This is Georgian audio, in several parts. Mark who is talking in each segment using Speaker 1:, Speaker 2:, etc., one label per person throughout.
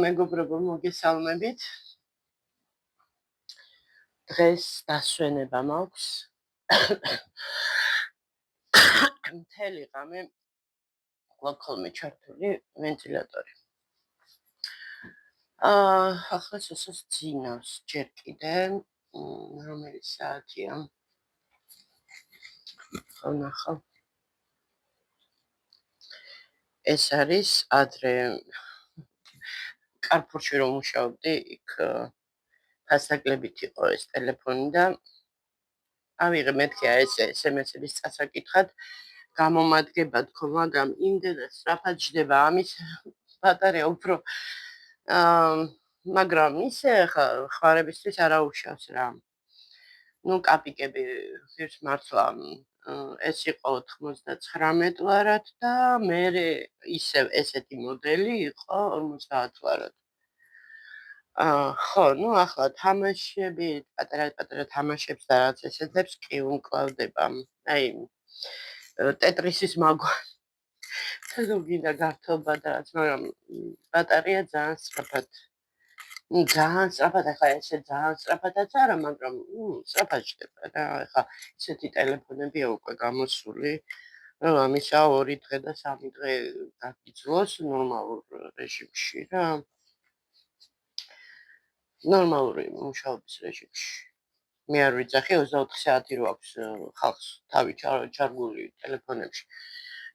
Speaker 1: მეგობრებო, მოგესალმებით. დღეს დასვენება მაქვს. მთელი ღამე გვაქვს ჩართული ვენტილატორი. ახლა შესაძლოა ძინავს ჯერ კიდე, რომელი საათია? ხანახა. ეს არის ადრე კარპურში რომ მუშაობდი, იქ ფასაკლებით იყო ეს ტელეფონი და ავიღე მეთქია ეს SMS-ების წასაკითხად გამომადგება თქო, მაგრამ იმდენად სწრაფად ჯდება ამის ბატარეა უფრო მაგრამ ისე ხმარებისთვის არა უშავს რა. ნუ კაპიკები ღირს მართლა ეს იყო 99 ლარად და მე ისევ ესეთი მოდელი იყო 50 ლარად. ხო, ნუ ახლა თამაშები, პატარა თამაშებს და რაც ესეთებს კი უმკლავდება. აი ტეტრისის მაგვარი. თუ გინდა გართობა და რაც, მაგრამ ბატარეა ძალიან სწრაფად ახლა ესე ძალიან სწრაფადაც არა, მაგრამ სწრაფად ჯდება რა. ახლა ისეთი ტელეფონებია უკვე გამოსული, რომ ამისა 2 დღე და 3 დღე გაგიძლოს ნორმალურ რეჟიმში რა. ნორმალური მუშაობის რეჟიმში. მე არ ვიცახი 24 საათი რო აქვს ხალხს თავი ჩარგული ტელეფონებში.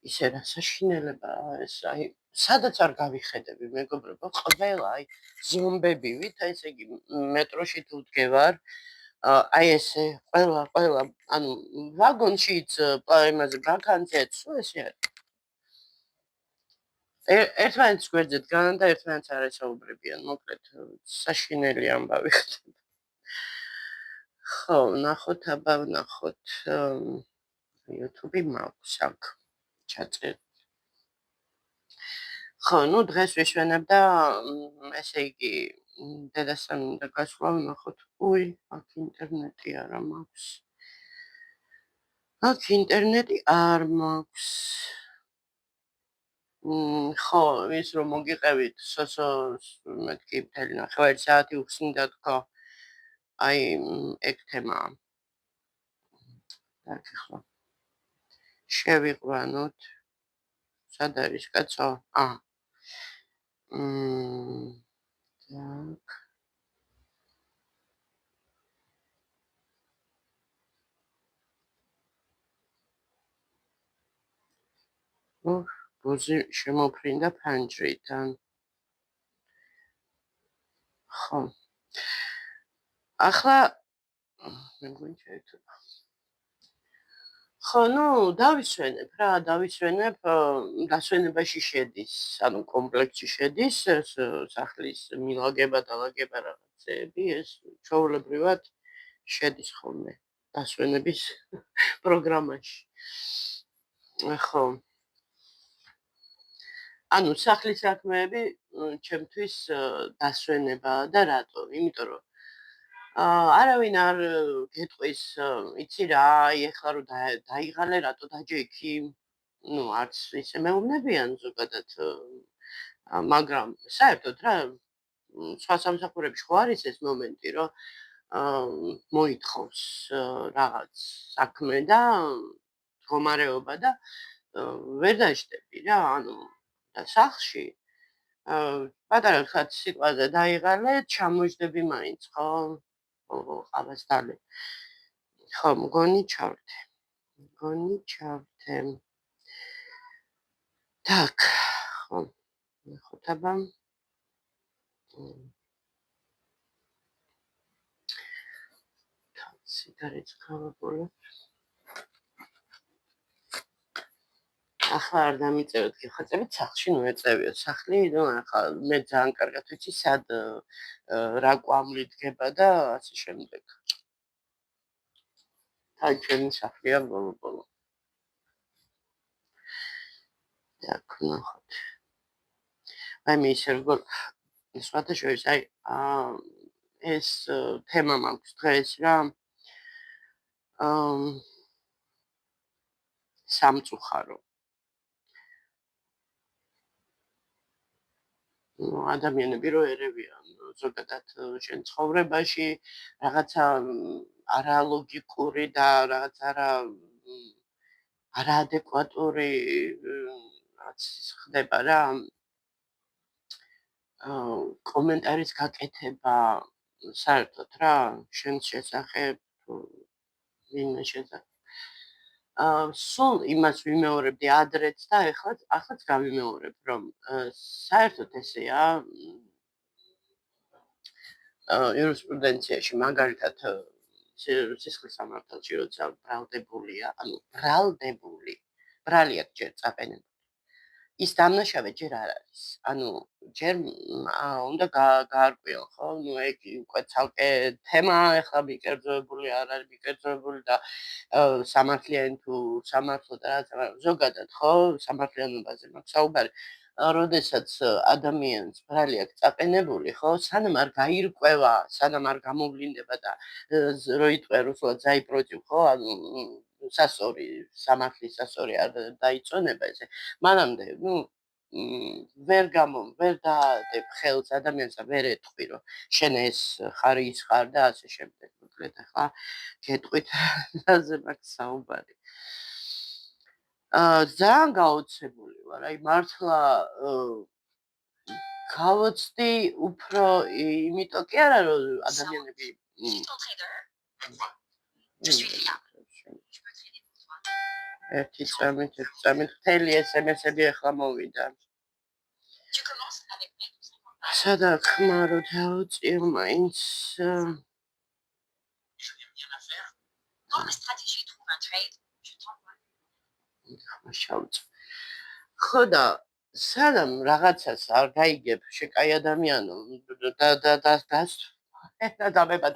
Speaker 1: ისე რა საშინელებაა ეს, აი სადაც არ გავიხედები მეგობრებო, ყველა აი ზომბებივით, ესე იგი მეტროში თუ დგევარ, აი ესე ყველა, ანუ ვაგონშიც, იმაზე ბაქანცეც, ესე არის. ერთმანეთს გვერდზე დგანან და ერთმანეთს არ ესაუბრებიან, მოკლედ საშინელი ამბავი ხდება. ხო, ნახოთ აბა ვნახოთ YouTube-ი მაქვს აქ ჩაწერთ. ხო, ნუ დღეს ვიშვენებ და ესე იგი დედასთან უნდა გასვლა ვნახოთ. უი, აქ ინტერნეტი არა მაქვს. აქ ინტერნეტი არ მაქვს. ხო, ის რომ მოგიყევით სოსოს მეთქი მთელი 9 საათი უხსნიდა თქო. აი ეგ თემაა. так ახლა შევიყვანოთ. სად არის კაცო? так. ბუზი შემოფრინდა ფანჯრიდან. ხო. ახლა მე მგონი შეიძლება. ხო, ნუ დავისვენებ რა, დასვენებაში შედის, ანუ კომპლექტში შედის სახლის მილაგება და ლაგება რაღაცები, ეს ჩვეულებრივად შედის ხოლმე დასვენების პროგრამაში. ხო. ანუ სახლის საქმეები ჩემთვის დასვენებაა და რატო? იმიტომ რომ არავინ არ გეტყვის, იცი რა, აი ახლა რომ დაიღალე, რატო დაჯექი? ნუ არც ისე მეუბნებიან ზოგადად, მაგრამ საერთოდ რა, სხვა სამსახურებში ხო არის ეს მომენტი, რომ მოითხოვს რაღაც საქმე და მდგომარეობა და ვერ დაждები რა, ანუ და სახლში პატარა ხათ სიტყვაზე დაიღალე, ჩამოждები მაინც, ხო? ყავას დალე. ხო, მგონი ჩავრდე. так, ხო. ნახოთ აბა. სიგარეტს გავაბოლო. ახლა არ დამიწევთ გიხაწებით სახლში, ნუ ეწევიო სახლი, ნუ ახლა მე ძალიან კარგად ვიცი სად რა კვამლი დგება და ასე შემდეგ. თან ჩემი სახლია ბოლო. так, ნახოთ. აი მე ისე როგორ სხვათა შორის აი ეს თემა მაქვს დღეს რა. სამწუხარო. ადამიანები რო ერევიან ზოგადად შენ ცხოვრებაში რაღაცა არალოგიკური და რაღაც არაადეკვატური რაც ხდება რა კომენტარის გაკეთება საერთოდ რა შენ შესახებ თუ ვინმე შესახებ სულ იმას ვიმეორებდი ადრეც და ახლაც გავიმეორებ რომ საერთოდ ესეა იურისპრუდენციაში მაგალითად სისხლის სამართალში როცა ბრალდებულია ანუ ბრალია ჯერ წაყენებული ის დამნაშავე ჯერ არ არის. ანუ ჯერ უნდა გაარკვიო, ხო? ნუ ეგ უკვე ცალკე თემაა, ახლა მიკერძოებული არ არის მიკერძოებული და სამართლიანი თუ სამართლო და რაღაცა ზოგადად, ხო? სამართლიანობაზე მაქვს საუბარი. როდესაც ადამიანს ბრალი აქვს წაყენებული, ხო? სანამ არ გაირკვევა, სანამ არ გამოვლინდება და რო იტყვე რუსულად ზაიпротив, ხო? ანუ სასორი, სამართლის სასორი არ დაიწონება ესე. მანამდე, ნუ ვერ დაადებ ხელს ადამიანს და ვერ ეტყვი, რომ შენ ეს ხარ ის ხარ და ასე შემდეგ. მოკლედ ახლა გეტყვით რაზე მაქვს საუბარი. ძალიან გაოცებული ვარ, აი მართლა გავოცდი უფრო იმიტომ კი არა რომ ადამიანები ერთი წამით მთელი SMS-ები ახლა მოვიდა. სადა ხმა რო დაუწიო მაინც ხო და სანამ რაღაცას არ გაიგებ შეკაი ადამიანო და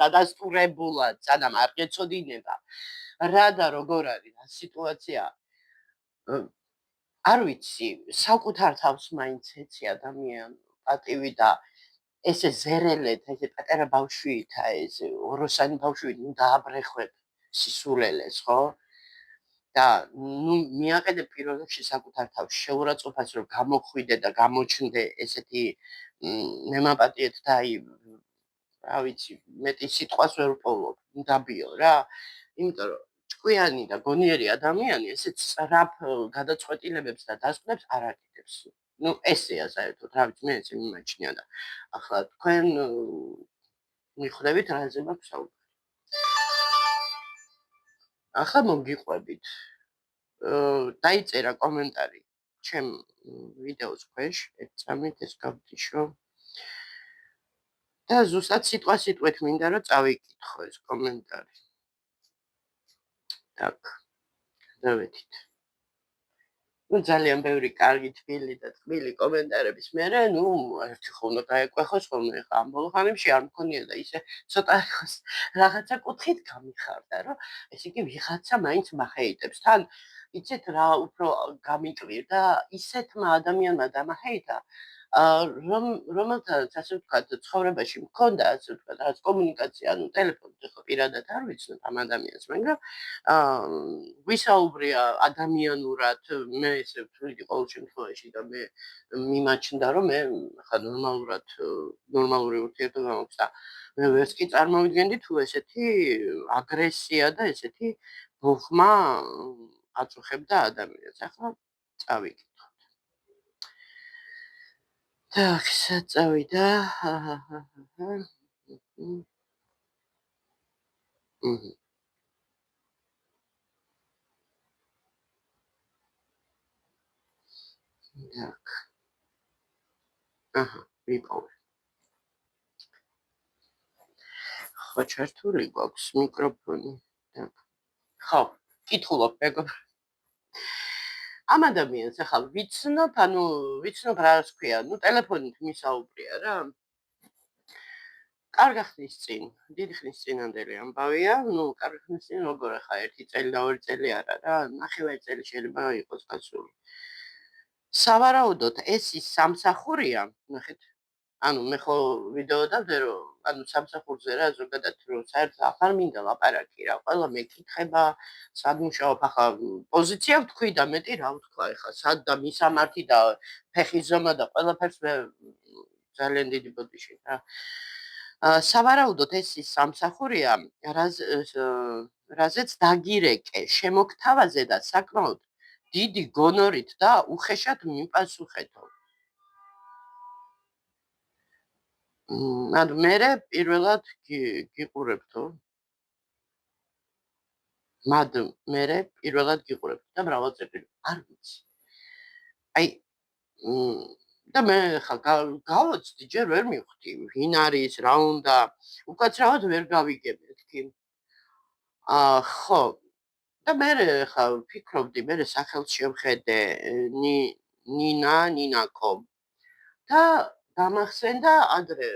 Speaker 1: დადასტურებულად სანამ არ გეცოდინება რა და როგორ არის რა სიტუაცია არ ვიცი საკუთარ თავს მაინც ეცი ადამიანი პატივი და ესე ზერელეთ ესე პატარა ბავშვითა ეს ოროსანი ბავშვი ნუ დააბრეხვებ სისულელეს ხო და ნუ მიაყენებ პირველ რიგში საკუთარ თავს შეურაცხყოფას რომ გამოხვიდე და გამოჩნდე ესეთი ნემაპატიეთ და აი რა ვიცი მეტი სიტყვას ვერ ვპოვლობ დაბიო რა იმიტომ რომ ჭკვიანი და გონიერი ადამიანი ესეც სწრაფ გადაწყვეტილებებს და დასკვნებს არ აკეთებს ნუ ესეა საერთოდ რა ვიცი მე ესე მიმაჩნია და ახლა თქვენ მიხვდებით რაზე მაქვს საუბარი ახლა მოგიყვებით დაიწერა კომენტარი ჩემ ვიდეოს ქვეშ ეცამით ეს გავდიშო და ზუსტად სიტყვით მინდა რომ წავიკითხო ეს კომენტარი так დავეთით ნუ ძალიან ბევრი კარგი თბილი და თბილი კომენტარების მერე ნუ ერთი ხოლმე გაეკვეხოს ხოლმე ხა ამ ბოლო ხანებში არ მქონია და ისე ცოტა რაღაცა კუთხით გამიხარდა რომ ესე იგი ვიღაცა მაინც მახეიტებს თან იცით რა უფრო გამიკვირდა ისეთმა ადამიანმა დამახეიტა რომელთაც ასე ვთქვათ ცხოვრებაში მქონდა ასე ვთქვათ რაღაც კომუნიკაცია ანუ ტელეფონზე ხო პირადად არ ვიცნობ ამ ადამიანს მაგრამ ვისაუბრია ადამიანურად მე ესე ვთვლი ყოველ შემთხვევაში და მე მიმაჩნდა რომ მე ხა ნორმალური ურთიერთობა მაქვს და მე ვერც კი წარმოვიდგენდი თუ ესეთი აგრესია და ესეთი ბუხმა აწუხებდა ადამიანს ახლა წავიკითხოთ так საწავიდა так ვიპოვე ხო ჩართული გვაქვს მიკროფონი так ხო კითხულობ მეგობრებო ამ ადამიანს ახლა ვიცნობ რა ქვია ნუ ტელეფონით მისაუბრია რა კარგი ხნის წინ დიდი ხნის წინანდელი ამბავია ნუ კარგი ხნის წინ როგორ ახლა 1 წელი და 2 წელი არა რა ნახევარი წელი შეიძლება იყოს გასული სავარაუდოდ ეს ის სამსახურია ნახეთ ანუ მე ხო ვიდეო დავდე რომ ანუ სამსახურზე რა ზოგადად რომ საერთოდ აღარ მინდა ლაპარაკი რა ყველა მეკითხება სად მუშაობ ახლა პოზიცია ვთქვი და მეტი რა ვთქვა ახლა სად და მისამართი და ფეხის ზომა და ყველაფერს ძალიან დიდი ბოდიში რა. სავარაუდოდ ეს ის სამსახურია, რაზეც დაგირეკე შემოგთავაზე და საკმაოდ დიდი გონორით და უხეშად მიპასუხეთო. ანუ მე პირველად გიყურებთო. მე პირველად გიყურებთო და მრავალწელი არ ვიცი. აი და მე ხა გავოცდი, ჯერ ვერ მივხვდი, ვინ არის, რა უნდა. უკაცრავად ვერ გავიგე მეთქი. ხო. და მე ხა ვფიქრობდი, მე სახელს შევხედე ნინაკო. და გამახსენდა ადრე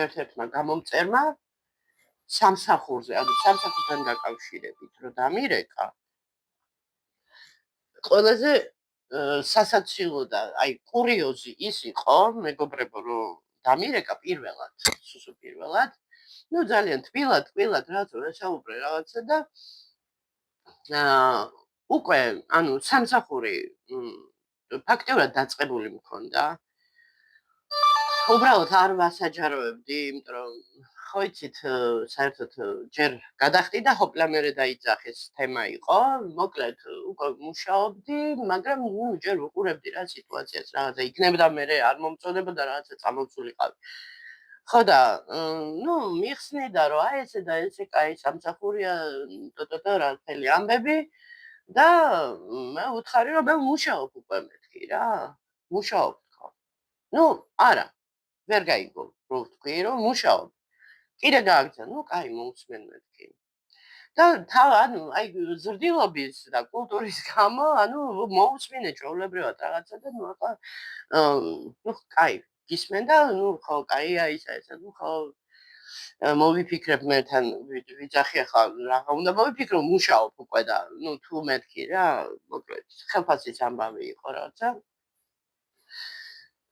Speaker 1: ერთ-ერთმა გამომწერმა სამსახურზე, ანუ სამსახურთან დაკავშირებით, რომ დამირეკა. ყველაზე სასაცილო და აი კურიოზი ის იყო, მეგობრებო, რომ დამირეკა პირველად, სუსუ პირველად. ნუ ძალიან თბილად რაღაცა საუბრე რაღაცა და უკვე, ანუ სამსახური ფაქტიურად დაწყებული მქონდა. უბრალოდ არ ვასაჯაროებდი, იმიტომ რომ ხო იცით, საერთოდ ჯერ გადახდი და ჰოპლა მერე დაიძახეს თემა იყო. მოკლედ უკვე მუშაობდი, მაგრამ ჯერ ვუყურებდი რა სიტუაციას, რაღაცა იქნებოდა მერე არ მომწონებოდა რაღაცა წამოვსულიყავი. ხო და მიხსნიდა რომ აი ესე და ესე კაი სამსახურია და რა თელი ამბები და მე ვუთხარი რომ მე ვმუშაობ უკვე მეთქი რა. მუშაობ ხო. არა. ვერ გაიგო, რო ვთქვი, რომ მუშაობ. კიდე გააგზა, კაი მოусმენ მეთქი. და ანუ აი ზრდილობის და კულტურის გამო, მოусმინე ჩვეულებრივად რაღაცა და ახლა კაი, გისმენ და ხო, კაია ისა, ხო მოვიფიქრებ მერთან ვიძახი ახლა რაღა უნდა მოვიფიქრო, მუშაობ უკვე და თუ მეთქი რა, მოკლედ ხელფასის ამბავი იყო რაღაცა.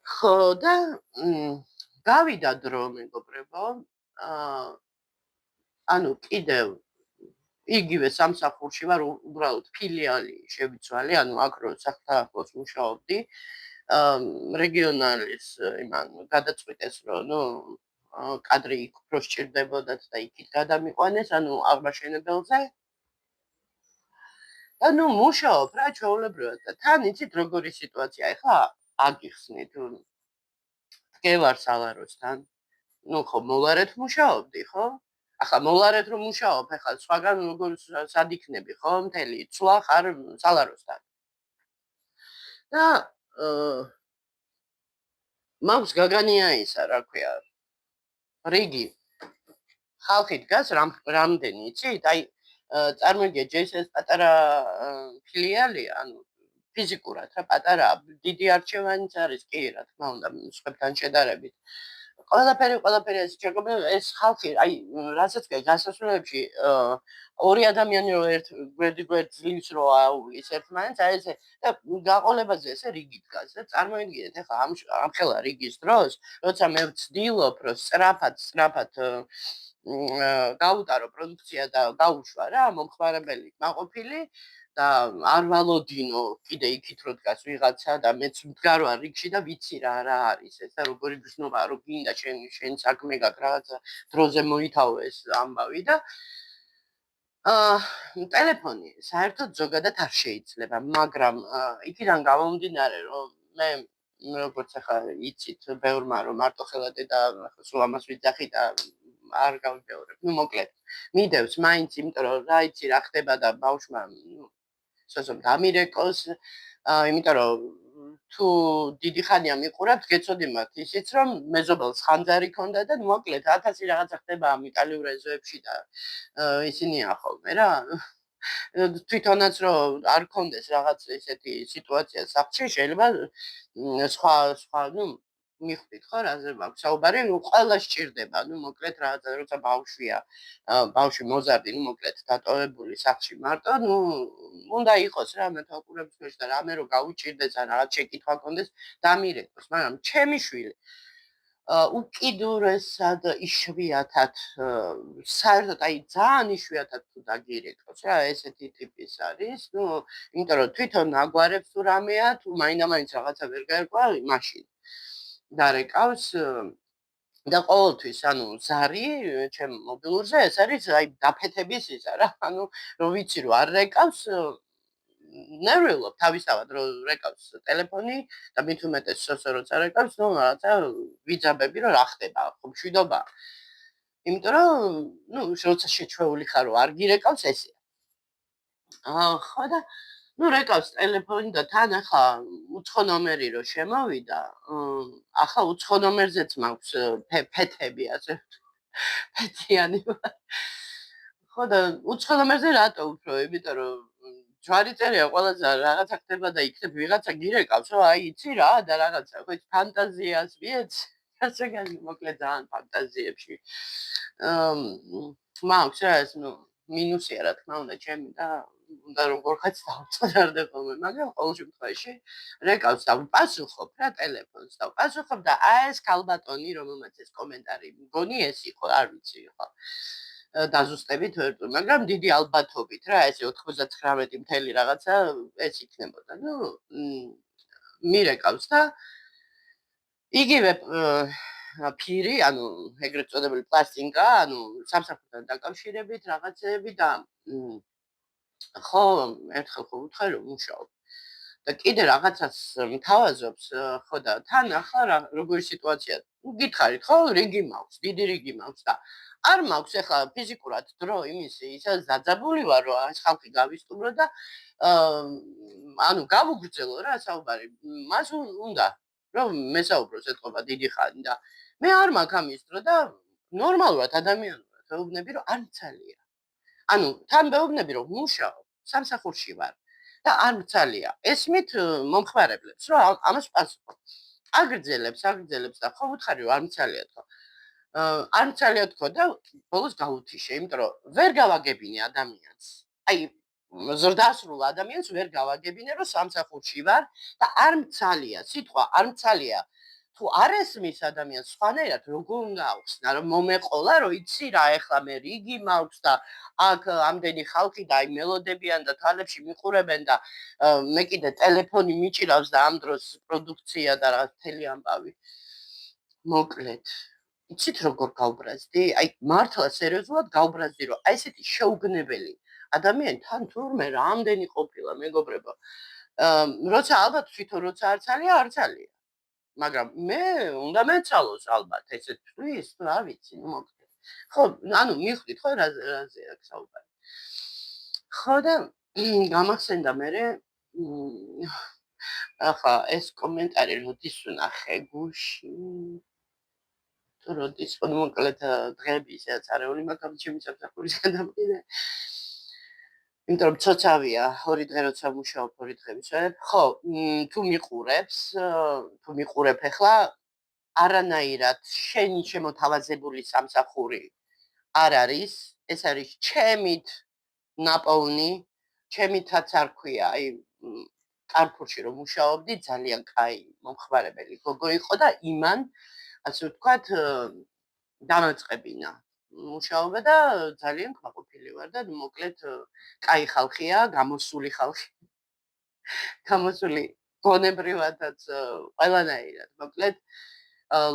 Speaker 1: ხო და გავიდა დრო მეგობრებო, ანუ კიდევ იგივე სამსახურში ვარ, უბრალოდ ფილიალი შევიცვალე, ანუ აქ რო სახელმწიფოს მუშაობდი, რეგიონალის იმან გადაწყვიტეს, რომ კადრი იქ უფრო სჭირდებოდათ და იქით გადამიყვანეს, აღმაშენებელზე. და მუშაობ რა ჩვეულებრივად და თან იცით როგორი სიტუაცია ეხლა აგიხსნით დგევარ სალაროსთან. ხო მოლარეთ მუშაობდი, ხო? ახლა მოლარეთ რომ მუშაობ, ახლა სხვაგან როგორ სად იქნები, ხო? მთელი ცვლა ხარ სალაროსთან. და მაქვს გაგანია ისა, რა ქვია, რიგი. ხალხი დგას რამდენი, იცით? აი წარმოგიდგენთ, ჯეისეს პატარა ფილიალი, ანუ ფიზიკურად რა პატარა, დიდი არჩევანიც არის, კი, რა თქმა უნდა, სხვებთან შედარებით. ყველაფერი ეს ხალხი, აი, რასაც გასასვლელებში ორი ადამიანი რო გვერდ ძლივს რო აუვლის ერთმანეთს, აი ესე და გაყოლებაზე ესე რიგი დგას და წარმოიდგინეთ, ეხლა ამ ხელა რიგის დროს, როცა მე ვცდილობ, რომ სწრაფად გავუტარო პროდუქცია და გავუშვა რა, მომხმარებელი მაყოფილი და არ ვალოდინო კიდე იქით რო დგას ვიღაცა და მეც ვდგარ ვარ რიგში და ვიცი რა არის ეს და როგორი გზნობა რო გინდა შენ საქმე გაქვს რაღაცა დროზე მოითავო ეს ამბავი და ტელეფონი საერთოდ ზოგადად არ შეიძლება, მაგრამ იქიდან გამომდინარე რომ მე როგორც ახლა იცით ბევრმა რომ მარტო ხელა დედა სულ ამას ვიძახი და არ გავიბეორებ. მოკლედ მიდევს მაინც, იმიტომ რომ რა იცი რა ხდება და ბავშვმა სოსომ დამირეკოს, იმიტომ რომ თუ დიდი ხანია მიყურებთ, გეცოდიმათ ისიც რომ მეზობელს ხანძარი ქონდა და მოკლედ 1000 რაღაცა ხდება ამ იტალიურ ეზოებში და ისინია ხოლმე რა. თვითონაც რომ არ კონდეს რაღაც ესეთი სიტუაცია სახლში, შეიძლება სხვა მიხვდით ხო რაზე მაქვს საუბარი, ყველა სჭირდება, მოკლედ რაღაცა როცა ბავშვია, ბავშვი მოზარდი, მოკლედ დატოვებული სახლში მარტო, უნდა იყოს რა მეთვალყურების ქვეშ და რამე რო გაუჭირდეს ან რაღაც შეკითხვა კონდეს, დამირეკოს, მაგრამ ჩემი შვილი უკიდურესად იშვიათად საერთოდ აი ძალიან იშვიათად თუ დაგირეკოს რა ესეთი ტიპის არის, იმიტომ რომ თვითონ აგვარებს თუ რამეა, თუ მაინდა-მაინც რაღაცა ვერ გაერკვა, მაშინ დარეკავს და ყოველთვის ზარი ჩემ მობილურზე ეს არის დაფეთების ისა რა. რო ვიცი რომ არ რეკავს ნერვიულობ თავისთავად რომ რეკავს ტელეფონი და მით უმეტეს როცა რეკავს, რაღაცა ვიძაბები რომ რა ხდება, ხო მშვიდობა. იმიტომ რომ როცა შეჩვეული ხარ რომ არ გირეკავს ესე. ხო და რეკავს ტელეფონი და თან ახლა უცხო ნომერი რო შემოვიდა, ახლა უცხო ნომერზეც მაქვს ფეთები ასე ფეთიანი. ხო და უცხო ნომერზე რატო უფრო? იმიტომ რომ ჯვარი წერია ყველაზე რაღაცა ხდება და იქნებ ვიღაცა გირეკავს, რომ აი იცი რა და რაღაცა, ხო ფანტაზიას მიეც. რასაკანი მოკლედ ძალიან ფანტაზიებში. მაქვს რა ეს მინუსია რა თქმა უნდა ჩემი და უნდა როგორღაც დავწოდარდე ხოლმე, მაგრამ ყოველ შემთხვევაში რეკავს და ვპასუხობ რა ტელეფონს და ვპასუხობ და ეს ქალბატონი რომელმაც ეს კომენტარი მგონი ეს იყო, არ ვიცი ხო. დაზუსტებით ვერ ვტყვი, მაგრამ დიდი ალბათობით რა ეს 99 მთელი რაღაცა ეს იქნებოდა. მირეკავს და იგივე ფირი, ეგრეთ წოდებული პლასტინკა, სამსახურთან დაკავშირებით რაღაცეები და ხო, ერთხელ ხო ვუთხარი რომ მუშაობ. და კიდე რაღაცას მთავაზობს, ხო და თან ახლა როგორი სიტუაცია? გითხარით ხო, რიგი მაქვს, დიდი რიგი მაქვს და არ მაქვს ახლა ფიზიკურად დრო იმისი, ისა დაძაბული ვარ რომ ეს ხალხი გავისტუმრო და გავუგრძელო რა საუბარი. მას უნდა რომ მესაუბროს ეთყობა დიდი ხანი და მე არ მაქვს ამის დრო და ნორმალურად ადამიანურად ვეუბნები რომ არ მცალია. თან ვეუბნები რომ მუშაობ, სამსახურში ვარ და არ მცალია. ესმით მომხმარებლებს რომ ამას პასუხობ. აგრძელებს და ხო ვუთხარი რომ არ მცალია თქო. არ მცალია თქო და ბოლოს გავუთიშე, იმიტომ რომ ვერ გავაგებინე ადამიანს. აი ზრდასრულ ადამიანს ვერ გავაგებინე რომ სამსახურში ვარ და არ მცალია, სიტყვა არ მცალია. თუ არ ესმის ადამიანს სხვანაირად როგორ უნდა აუხსნა რომ მომეყოლა რომ იცი რა ეხლა მე რიგი მაქვს და აქ ამდენი ხალხი და აი მელოდებიან და თვალებში მიყურებენ და მე კიდე ტელეფონი მიჭირავს და ამ დროს პროდუქცია და რაღაც მთელი ამბავი. მოკლედ იცით როგორ გავბრაზდი? აი მართლა სერიოზულად გავბრაზდი რომ აი ესეთი შეუგნებელი ადამიანი თან თურმე რამდენი ყოფილა მეგობრებო. როცა ალბათ თვითონ როცა არ ცალია. მაგრამ მე უნდა მეცალოს ალბათ ესეთ თვლის, რა ვიცი, მოკლედ. ხო, მიხვდით ხო რაზე აქვს საუბარი. ხო და გამახსენდა მერე ახლა ეს კომენტარი როდის ვნახე გუში როდის მოკლედ დღეების აწარეული მაგალითად ჩემი სამსახურის გადამყიდე. იმიტომ რომ ცოცავია, 2 დღე როცა მუშაობ, 2 დღე ვისვენებ. ხო, თუ მიყურებ ახლა არანაირად შენი შემოთავაზებული სამსახური არ არის, ეს არის ჩემით ნაპოვნი, ჩემითაც არ ქვია, აი კარფურში რომ მუშაობდი, ძალიან კაი მომხმარებელი გოგო იყო და იმან ასე ვთქვათ დამაწყებინა მუშაობა და ძალიან კმაყოფილი ვარ და მოკლედ კაი ხალხია, გამოსული ხალხი. გამოსული გონებრივადაც ყველანაირად. მოკლედ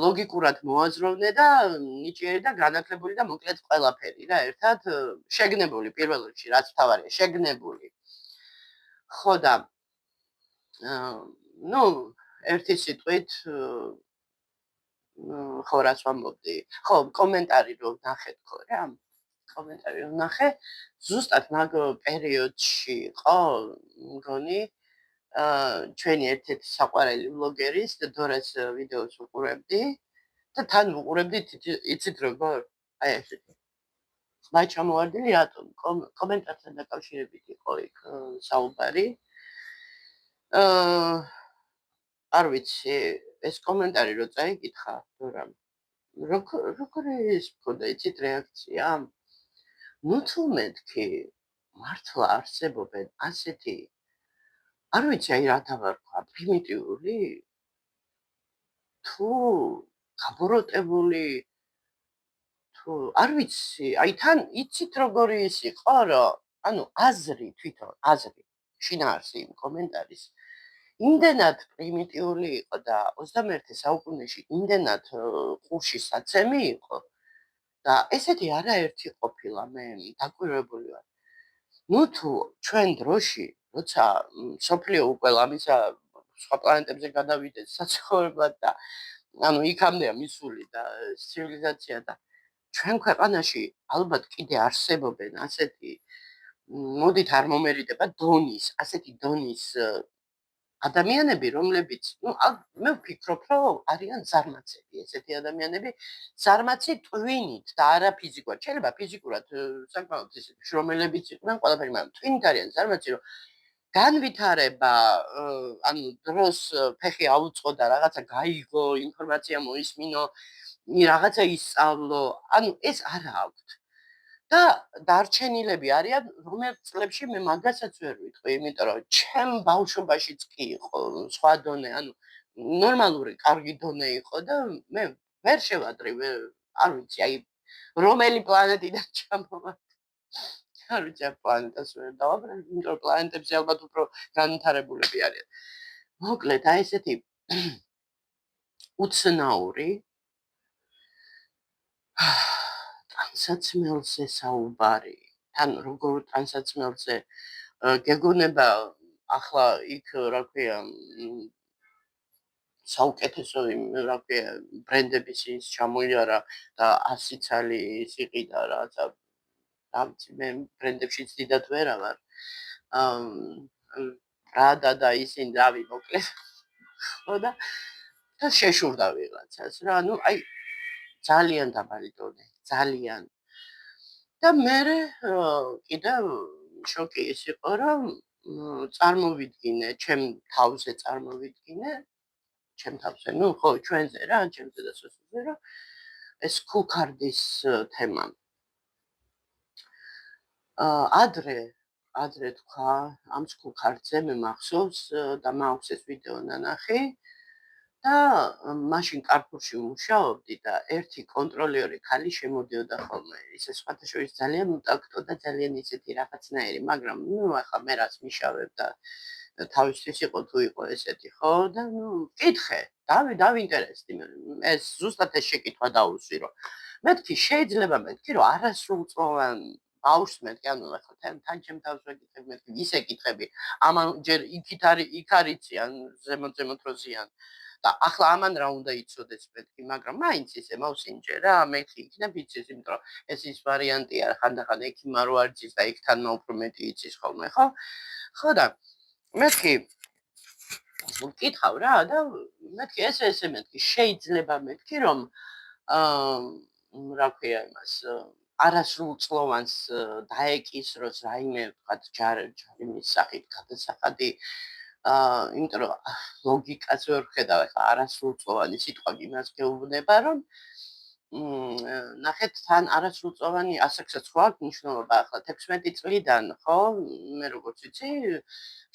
Speaker 1: ლოგიკურად მოაზროვნე და ნიჭიერი და განათლებული და მოკლედ ყველაფერი რა ერთად შეგნებული პირველ რიგში რაც თავარია შეგნებული. ხო და ერთი სიტყვით ხო რას ვამბობდი? ხო, კომენტარი რომ ნახე თქო რა. კომენტარი რომ ნახე, ზუსტად მაგ პერიოდში იყო, მგონი ჩვენი ერთ-ერთი საყვარელი ბლოგერის დორეს ვიდეოს უყურებდი და თან უყურებდით იცით როგორ? აი ესეთი. ხმა ჩამოვარდნილი რატომ? კომენტართან დაკავშირებით იყო იქ საუბარი. არ ვიცი, ეს კომენტარი რო წაიკითხა დორამ. როგორი ის მქონდა იცით რეაქცია? თუ მეთქი მართლა არსებობენ ასეთი არ ვიცი აი რა დავარქვა, პრიმიტიული თუ გაბოროტებული თუ არ ვიცი, აი თან იცით როგორი ის იყო, რომ აზრი თვითონ აზრი შინაარსი იმ კომენტარის იმდენად პრიმიტიული იყო და 21 საუკუნეში იმდენად ყურში საცემი იყო და ესეთი არაერთი ყოფილა მე დაკვირვებული ვარ. ნუ თუ ჩვენ დროში როცა სოფლიო უკვე ამისა სხვა პლანეტებზე გადავიდეს საცხოვრებლად და ანუ იქამდეა მისული და ცივილიზაცია და ჩვენ ქვეყანაში ალბათ კიდე არსებობენ ასეთი მოდით არ მომერიდება დონის, ასეთი დონის ადამიანები, რომლებიც, მე ვფიქრობ, რომ არიან ზარმაცები, ესეთი ადამიანები, ზარმაცი ტვინით და არა ფიზიკურად. შეიძლება ფიზიკურად საკმაოდ ისეთი შრომელებიც იყვნენ, ყველაფერი, მაგრამ ტვინით არიან ზარმაცი, რომ განვითარება, ანუ დროს ფეხი აუწყო და რაღაცა გაიგო, ინფორმაცია მოისმინო, რაღაცა ისწავლო, ანუ ეს არა აქვთ. და დარჩენილები არიან, რომელ წლებში მე მაგასაც ვერ ვიტყვი, იმიტომ რომ ჩემ ბავშვობაშიც კი იყო სხვა დონე, ანუ ნორმალური, კარგი დონე იყო და მე ვერ შევადრი, არ ვიცი, აი რომელი პლანეტიდან ჩამოვა. არ ვიცი, ამ პლანეტას ვერ დავაბრუნე, იმიტომ რომ პლანეტებზე ალბათ უფრო განვითარებულები არიან. მოკლედ, აი ესეთი უცნაური ტანსაცმელზე საუბარი. თან როგორ ტანსაცმელზე გეგონება ახლა იქ რა ქვია საუკეთესო რა ქვია ბრენდების ის ჩამოიარა და 100 ცალი ის იყიდა რაღაცა რა ვიცი მე ბრენდებშიც დიდად ვერა ვარ. რადა და ისინი დავი მოკლედ. ხო და შეშურდა ვიღაცას რა, ანუ აი ძალიან დაბალი დონე, ძალიან. და მე კიდევ შოკი ის იყო, რომ წარმოვიდგინე, ჩემ თავზე წარმოვიდგინე, ჩემ თავზე, ნუ ხო, ჩვენზე რა, ჩემზე და სოსოზე, რომ ეს ქულქარდის თემა. ადრე თქვა ამ ქულქარდზე მე მახსოვს და მაქვს ეს ვიდეო ნანახი. და მაშინ კარპურში ვმუშაობდი და ერთი კონტროლერი ქალი შემოდიოდა ხოლმე. ისე სხვათა შორის ძალიან უტაქტო და ძალიან ისეთი რაღაცნაირი, მაგრამ ნუ ახლა მე რაც მიშავებ და თავისთვის იყო თუ იყო ესეთი, ხო? და ნუ კითხე, დავინტერესდი მე. ეს ზუსტად ეს შეკითხვა დაუსვი, რომ მეთქი შეიძლება მეთქი, რომ არასრულწლოვან ბავშვს მეთქი, ანუ ახლა თან ჩემ თავს ვეკითხებ, მეთქი ისე კითხები. ამან ჯერ იქ არიციან, ზემოთ როზიან. და ახლა ამან რა უნდა იცოდეს მეთქი, მაგრამ მაინც ისე მოვსინჯე რა, მეთქი იქნებ იცის, იმიტომ რომ ეს ის ვარიანტია, ხანდახან ექიმმა რო არ იცის და იქთანმა უფრო მეტი იცის ხოლმე, ხო? ხო და მეთქი ვკითხავ რა და მეთქი ესე მეთქი შეიძლება მეთქი რომ რა ქვია იმას არასრულწლოვანს დაეკისროს რაიმე ვთქვათ ჯარიმის სახით გადასახადი იმიტომ რომ ლოგიკას ვერ ვხედავ ახლა არასრულწლოვანი სიტყვა იმას გეუბნება რომ ნახეთ თან არასრულწლოვანი ასაკსაც ხო აქვს მნიშვნელობა ახლა 16 წლიდან ხო მე როგორც ვიცი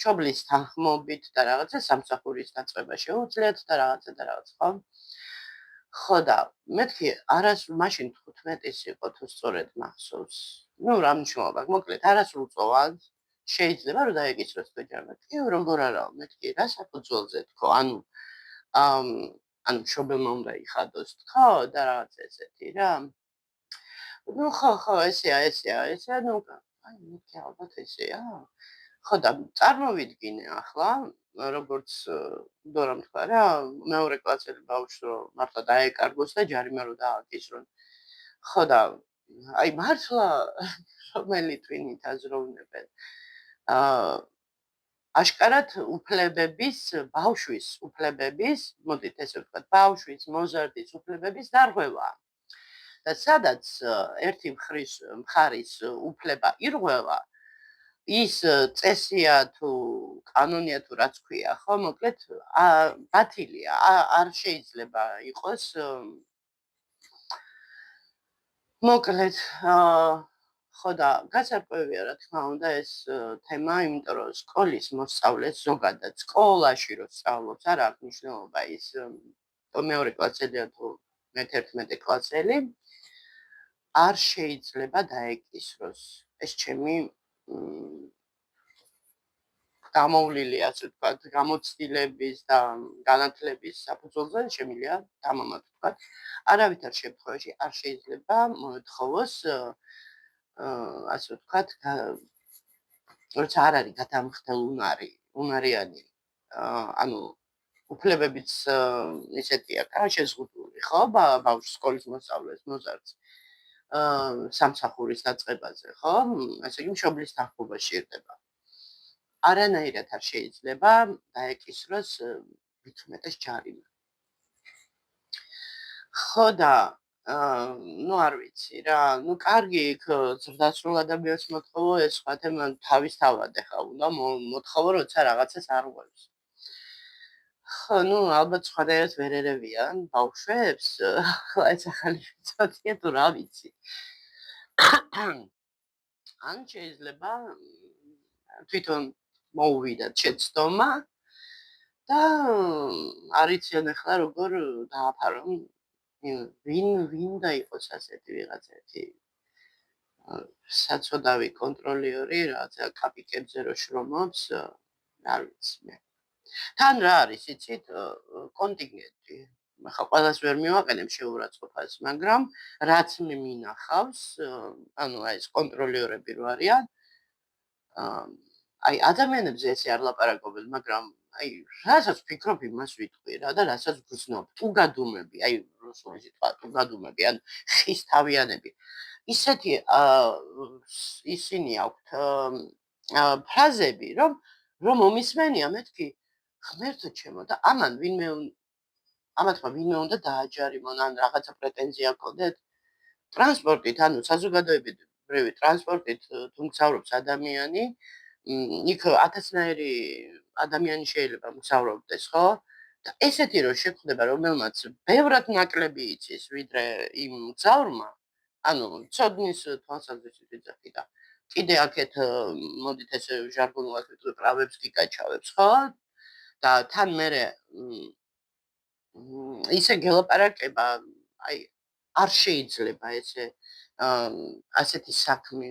Speaker 1: შობლის თანხმობით და რაღაცა სამსახურის დაწყება შეუძლიათ და რაღაც ხო ხო და მეთქი მაშინ 15-ის იყო თუ სწორედ მახსოვს ნუ რა მნიშვნელობა აქვს მოკლედ არასრულწლოვანს შეიძლება რომ დაეკისროს ჯარიმატი როგორ არაა მეთქი რა საფუძველზე თქო ანუ შობელმა უნდა იხადოს თქო და რაღაც ესეთი რა ნუ ხო ესეა ნუ აი მეთქი ალბათ ესეა ხო და წარმოვიდგინე ახლა როგორც დორამ თქვა რა მეორე კლასელი ბავშვს რომ მართლა დაეკარგოს და ჯარიმა რომ დააკისრონ ხო და აი მართლა რომელი twin-ით აზროვნებენ აშკარად უფლებების ბავშვის უფლებების მოდით ესე ვთქვათ ბავშვის მოზარდის უფლებების დარღვევა და სადაც ერთი მხარის უფლება ირღვევა ის წესია თუ კანონია თუ რაც ქვია ხო მოკლედ ბათილია არ შეიძლება იყოს მოკლედ ხო და გასარკვევია რა თქმა უნდა ეს თემა იმიტომ რომ სკოლის მოსწავლეს ზოგადად სკოლაში რო სწავლობს არ აქვს მნიშვნელობა ის მეორე კლასელია თუ მე-11 კლასელი არ შეიძლება დაეკისროს ეს ჩემი გამოვლილი, ასე ვთქვათ, გამოცდილების და განათლების საფუძველზე შემიძლია თამამად ვთქვათ. არავითარ შემთხვევაში არ შეიძლება მოეთხოვოს ასე ვთქვათ, როცა არ არის გადამხდელ უნარიანი ანუ უფლებებიც ისეთი აქვს, შეზღუდული, ხო, ბავშვს სკოლის მოსწავლეს მოზარდს სამსახურის დაწყებაზე, ხო? ასე იგი მშობლის თანხმობა სჭირდება. არანაირად არ შეიძლება დაეკისროს მით უმეტეს ჯარიმა. ხო და ნუ არ ვიცი რა, ნუ კარგი იქ ზრდასრულ ადამიანს მოთხოვო ეს სხვა თემა თავისთავად ეხა უნდა მოთხოვო როცა რაღაცას არ ღვევს. ხო, ნუ ალბათ სხვადასხვა ვერ ერევიან ბავშვებს, ხო ეს ახალი მეთოდია თუ რა ვიცი. ან შეიძლება თვითონ მოუვიდათ შეცდომა და არიციან ახლა როგორ დააფარონ ვინ და იყოს ასეთი ვიღაცა ერთი საწოდავი კონტროლერი რაღაცა კაპიკებზე რო შრომობს არ ვიცი მე თან რა არის იცით კონტინგენტი ახლა ყველას ვერ მივაყენებ შეურაცხყოფას მაგრამ რაც მე მინახავს ანუ აი ეს კონტროლერები რო არიან აი ადამიანებზე ესე არ ლაპარაკობენ მაგრამ აი რასაც ვფიქრობ იმას ვიტყვი რა და რასაც გრძნობ თუ გადუმები აი რუსული სიტყვა თუ გადუმები ან ხის თავიანები ისეთი ისინი აქვთ ფრაზები რომ მომისმენია მეთქი ღმერთო ჩემო და ამან ვინმე უნდა დააჯარიმონ ან რაღაცა პრეტენზია ჰქონდეთ ტრანსპორტით ანუ საზოგადოებრივი ტრანსპორტით თუ მგზავრობს ადამიანი იქ 1000-ნაირი ადამიანი შეიძლება მგზავრობდეს, ხო? და ესეთი რომ შეხვდება რომელმაც ბევრად ნაკლები იცის ვიდრე იმ მგზავრმა, ანუ ცოდნის თვალსაზრისით ვიძახი და კიდე აქეთ მოდით ესე ჟარგონულად ვიტყვი პრავებს გიკაჩავებს, ხო? და თან მერე ისე გელაპარაკება, აი არ შეიძლება ესე ასეთი საქმე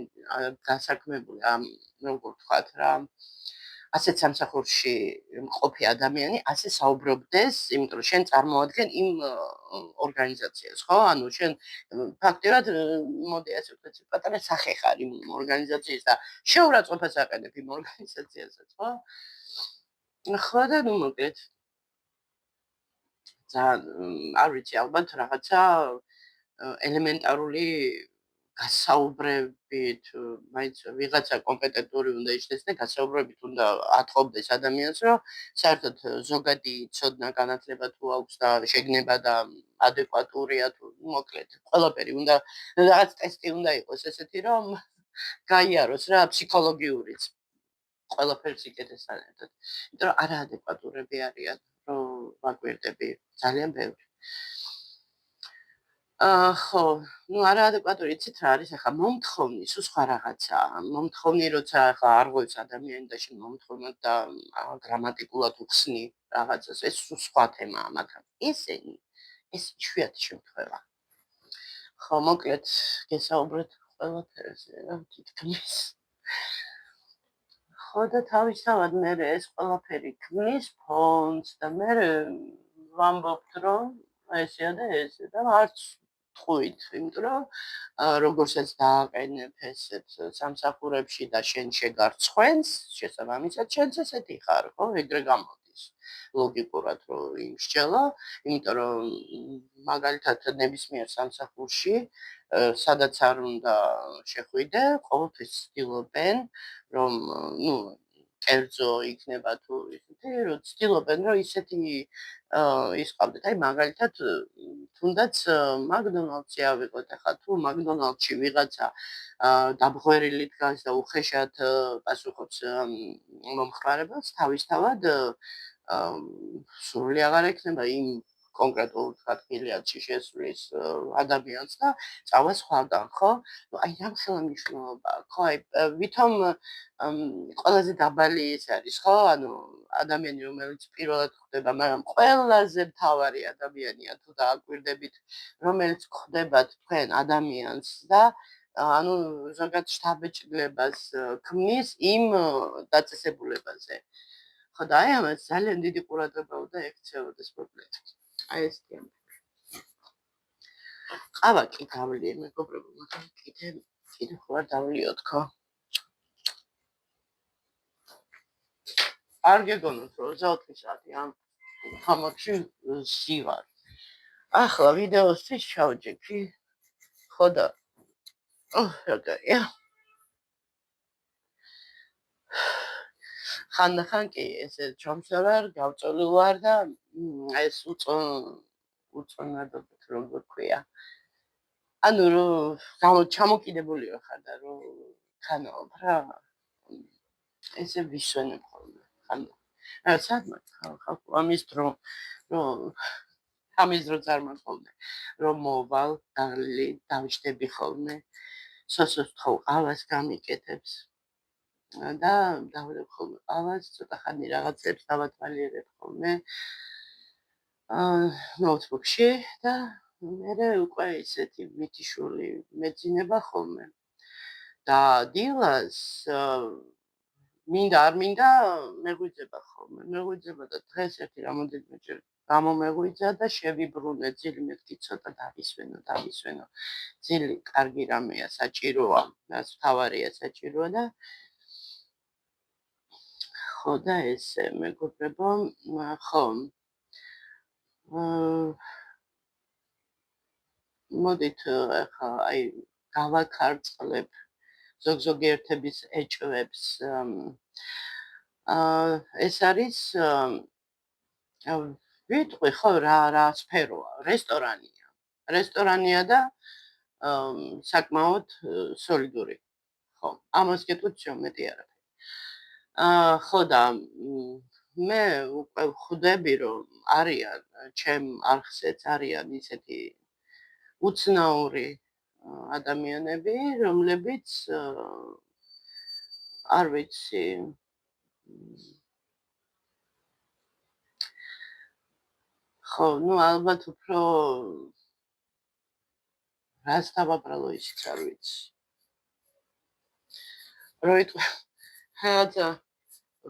Speaker 1: გასაქმებული ამ როგორ ვთქვათ რა ასეთ სამსახურში მყოფი ადამიანი ასე საუბრობდეს, იმიტომ რომ შენ წარმოადგენ იმ ორგანიზაციას, ხო? ანუ შენ ფაქტობრივად მოდი ასე ვთქვათ, პატარა სახე ხარ იმ ორგანიზაციის და შეურაცხყოფას აყენებ იმ ორგანიზაციასაც, ხო? ხო და ნუ მოკლედ ძალიან არ ვიცი, ალბათ რაღაცა ელემენტარული გასაუბრებით, მაინც ვიღაცა კომპეტენტური უნდა იჩნდეს და გასაუბრებით უნდა ატყობდეს ადამიანს, რომ საერთოდ ზოგადი ცოდნა განათლება თუ აქვს და შეგნება და ადეკვატურია თუ მოკლედ ყველაფერი უნდა რაღაც ტესტი უნდა იყოს ესეთი, რომ გაიაროს რა ფსიქოლოგიურიც ყველაფერს იკეთესთან ერთად. იმიტომ რომ არაადეკვატურები არიან, რომ ვაკვირდები ძალიან ბევრი. ხო, ნუ არაადეკვატური იცით რა არის ახლა მომთხოვნი სულ სხვა რაღაცაა. მომთხოვნი როცა ახლა არ ღვევს ადამიანი და შენ მომთხოვნად და გრამატიკულად უხსნი რაღაცას, ეს სულ სხვა თემაა, მაგრამ ესენი ეს იშვიათი შემთხვევა. ხო, მოკლედ გესაუბრეთ ყველაფერზე რა თითქმის. ხო და თავისთავად მე ეს ყველაფერი ქმნის ფონს და მე ვამბობთ რომ ესეა და ესე და არც თქვით, იმიტომ რომ როგორცაც დააყენებ ესეთ სამსახურებში და შენ შეგარცხვენს, შესაბამისად შენც ესეთი ხარ, ხო? ეგრე გამოდის. ლოგიკურად რომ იმსჯელა, იმიტომ რომ მაგალითად ნებისმიერ სამსახურში სადაც არ უნდა შეხვიდე, ყოველთვის ცდილობენ რომ ნუ კერძო იქნება თუ ისეთი რომ ცდილობენ რომ ისეთი ისყავდეთ აი მაგალითად თუნდაც მაგდონალდსი ავიღოთ ახლა თუ მაგდონალდში ვიღაცა დაბღვერილი დგას და უხეშად პასუხობს მომხმარებელს თავისთავად სრული აღარ ექნება იმ კონკრეტულ თქვათ ფილიალში შესვლის ადამიანს და წავა სხვაგან, ხო? ნუ აი რამ ხელმისაწვდომობა აქვს, ხო? აი ვითომ ყველაზე დაბალი ის არის, ხო? ანუ ადამიანი რომელიც პირველად ხვდება, მაგრამ ყველაზე მთავარი ადამიანია თუ დააკვირდებით, რომელიც ხვდებათ თქვენ ადამიანს და ანუ ზოგადად შთაბეჭდილებას ქმნის იმ დაწესებულებაზე. ხო და აი ამას ძალიან დიდი ყურადღება უნდა ექცეოდეს მოკლედ. აი ეს ყავა კი გავლიე მეგობრებო, მაგრამ კიდე ხო არ დავლიოთ ხო? არ გეგონოთ რომ 24 საათი ამ ხამებში სივარ. ახლა ვიდეოსთვის ჩავჯექი. ხო და რაგაა. ხანდახან კი ესე ჩომსავარ, გავწოლილ ვარ და ეს უწონადობთ როგორ ქვია. ანუ რომ ჩამოკიდებული ხარ და რომ ხანაობ რა. ესე ვისვენებ ხოლმე ხანდახან. რა საერთოდ ხალხო ამის დრო რომ ამის დრო წარმოვიდგინე რომ მოვალ დაღლილი დავშტები ხოლმე სოსოს თქო ყავას გამიკეთებს და დავდებ ხოლმე ყავას ცოტა ხანი რაღაცებს დავათვალიერებ ხოლმე ნოუთბუქში და მე უკვე ისეთი მითიშული მეძინება ხოლმე და დილას მინდა არ მინდა მეღვიძება ხოლმე მეღვიძება და დღეს ერთი რამოდენიმეჯერ გამომეღვიძა და შევიბრუნე ძილი მეთქი ცოტა დავისვენო ძილი კარგი რამეა საჭიროა რაც თავარია საჭიროა და ხო და ესე მეგობრებო ხო მოდით ახლა აი გავაქარწყლებ ზოგიერთების ეჭვებს ეს არის ვიტყვი ხო რა სფეროა რესტორანია და საკმაოდ სოლიდური ხო ამას გეტყვით რომ მეტი არაფერი ხო და მე უკვე ხვდები რომ არიან ჩემ არხზეც არიან ისეთი უცნაური ადამიანები რომლებიც არ ვიცი ხო ნუ ალბათ უფრო რას დავაბრალო ისიც არ ვიცი როიტყვი რაღაცა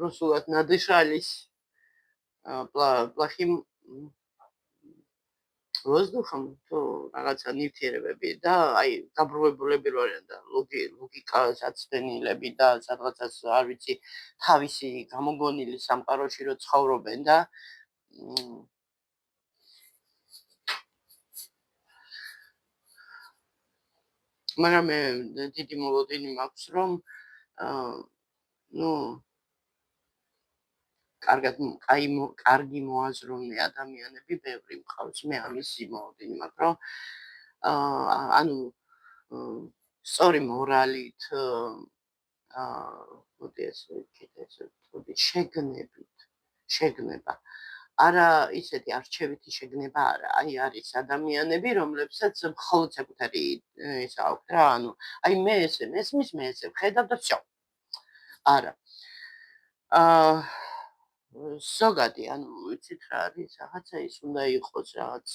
Speaker 1: რუსულად ნადიშალის плохим воздухом то რაღაცა ნივთიერებები და აი გაბრუებულები რო არიან და ლოგიკას აცდენილები და სადღაცას არ ვიცი თავისი გამოგონილი სამყაროში რო ცხოვრობენ და მაგრამ მე დიდი მოლოდინი მაქვს რომ ნუ კარგი მოაზროვნე ადამიანები ბევრი მყავს მე ამის მოლოდინი მაქვს რომ ანუ სწორი მორალით მოდი ესე ვთქვი შეგნება არა ისეთი არჩევითი შეგნება არა აი არის ადამიანები რომლებსაც მხოლოდ საკუთარი ისა აქვთ რა ანუ აი მე ესე მესმის მე ესე ვხედავ და всё არა ზოგადი ანუ ვიცით რა არის რაღაცა ის უნდა იყოს რაღაც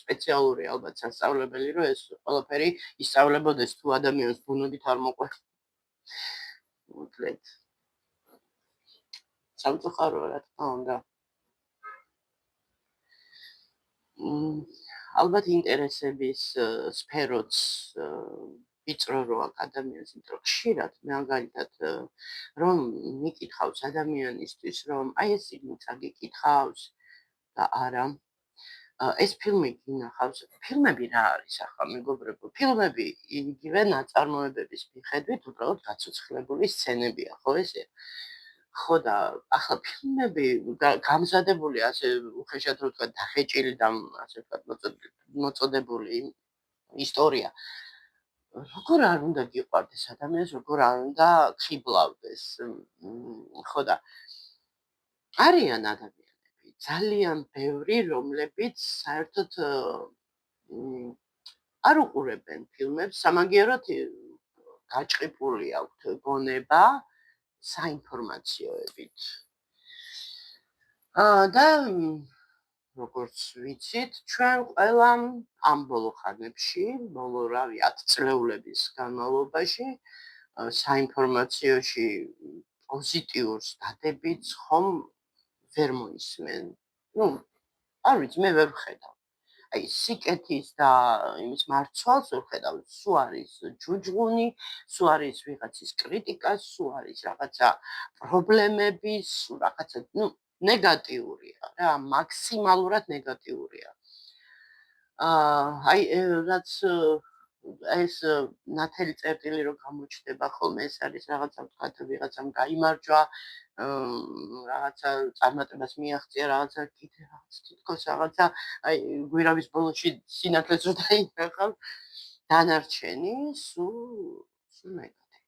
Speaker 1: სპეციალური ალბათ სასწავლებელი რომ ეს ყველაფერი ისწავლებოდეს თუ ადამიანს ბუნებით არ მოყვარს მოკლედ სამწუხაროა რა თქმა უნდა ალბათ ინტერესების სფეროც ვიწრო რო აქვს ადამიანს იმიტომ რომ ხშირად მაგალითად რომ მიკითხავს ადამიანისთვის რომ აი ეს სიგნით აგიკითხავს და არა ეს ფილმი გინახავს ფილმები რა არის ახლა მეგობრებო ფილმები იგივე ნაწარმოებების მიხედვით უბრალოდ გაცოცხლებული სცენებია ხო ესე ხო და ახლა ფილმები გამზადებული ასე უხეშად რო თქვა დახეჭილი და ასე ვთქვათ მოწოდებული ისტორია როგორ არ უნდა გიყვარდეს ადამიანს როგორ არ უნდა ხიბლავდეს ხო და არიან ადამიანები ძალიან ბევრი რომლებიც საერთოდ არ უყურებენ ფილმებს სამაგიეროდ გაჭყიფული აქვთ გონება საინფორმაციოებით და როგორც ვიცით, ჩვენ ყველამ ამ ბოლო ხანებში, ბოლო 10 წლეულების განმავლობაში საინფორმაციოში პოზიტიურს დადებითს ხომ ვერ მოისმენ. არ ვიცი, მე ვერ ვხედავ. აი სიკეთის და იმის მარცვალს ვერ ხედავ. სულ არის ჯუჯღუნი, სულ არის ვიღაცის კრიტიკა, სულ არის რაღაცა პრობლემები, სულ რაღაცა, ნეგატიურია რა, მაქსიმალურად ნეგატიურია. აი რაც ეს ნათელი წერტილი რო გამოჩნდება ხოლმე, ეს არის რაღაცა ვთქვათ, ვიღაცამ გაიმარჯვა, რაღაცა წარმატებას მიაღწია, რაღაცა კიდე რაღაც თითქოს რაღაცა, აი გვირავის ბოლოში სინათლეს რო დაინახავ, დანარჩენი სულ ნეგატივი.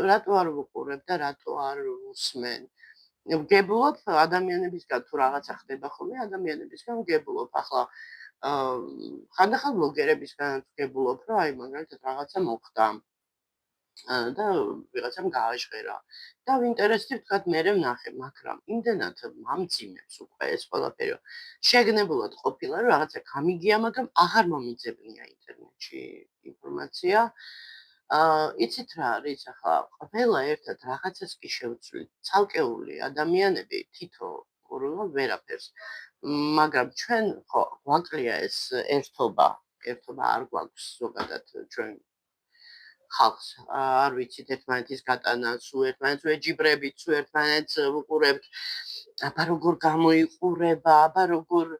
Speaker 1: რატო არ ვუყურებ და რატო არ უსმენ? ვგებულობ ადამიანებისგან თუ რაღაცა ხდება ხოლმე, ადამიანებისგან ვგებულობ. ახლა ხანდახან ბლოგერებისგან ვგებულობ, რომ აი მაგალითად რაღაცა მოხდა და ვიღაცამ გააჟღერა და ვინტერესდი ვთქვათ მერე ვნახე, მაგრამ იმდენად მამძიმებს უკვე ეს ყველაფერი, რომ შეგნებულად ყოფილა, რომ რაღაცა გამიგია, მაგრამ აღარ მომიძებნია ინტერნეტში ინფორმაცია. იცით რა არის ახლა ყველა ერთად რაღაცას კი შევცვლით, ცალკეული ადამიანები თითო ვერაფერს, მაგრამ ჩვენ ხო გვაკლია ეს ერთობა არ გვაქვს ზოგადად ჩვენ ხალხს, არ ვიცით ერთმანეთის გატანა, სულ ერთმანეთს ვეჯიბრებით, სულ ერთმანეთს ვუყურებთ, აბა როგორ გამოიყურება, აბა როგორ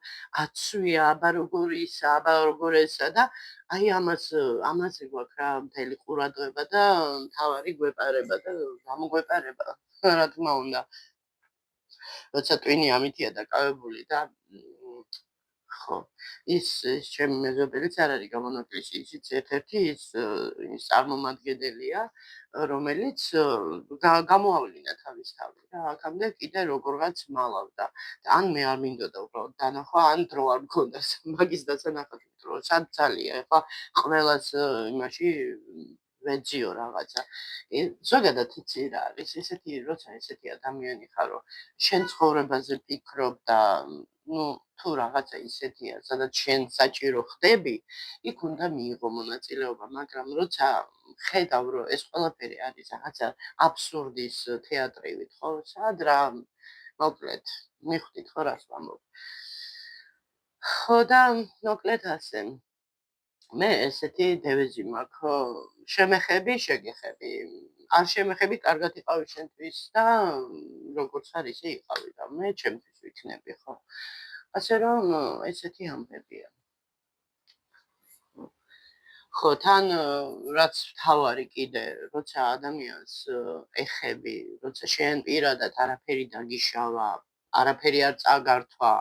Speaker 1: აცვია, აბა როგორ ისა, აბა როგორ ესა და აი ამაზე გვაქვს რა მთელი ყურადღება და მთავარი გვეპარება და გამოგვეპარება, რა თქმა უნდა. როცა ტვინი ამითია დაკავებული და ხო, ის ჩემი მეზობელიც არ არის გამონაკლისი, ისიც ერთ-ერთი ის წარმომადგენელია, რომელიც გამოავლინა თავის თავი რა, აქამდე კიდე როგორღაც მალავდა. ან მე არ მინდოდა უბრალოდ დანახვა, ან დრო არ მქონდა მაგის დასანახად, რომ სად ძალია, ეხლა ყველას იმაში ვეძიო რაღაცა. ზოგადად იცი რა არის, როცა ესეთი ადამიანი ხარ, რომ შენ ცხოვრებაზე ფიქრობ და თუ რაღაცა ისეთია, სადაც შენ საჭირო ხდები, იქ უნდა მიიღო მონაწილეობა, მაგრამ როცა ხედავ, რომ ეს ყველაფერი არის რაღაცა აბსურდის თეატრივით, ხო, სად რა მოკლედ, მიხვდით ხო რას ვამბობ. ხო და მოკლედ ასე. მე ესეთი დევიზი მაქვს, შემეხები, შეგეხები. არ შემეხები, კარგად იყავი შენთვის და როგორც არ ისე იყავი და მე ჩემთვის ვიქნები, ხო? ასე რომ ესეთი ამბებია. ხო, თან რაც თავარი კიდე, როცა ადამიანს ეხები, როცა შენ პირადად არაფერი დაგიშავა, არაფერი არ წაგართვა,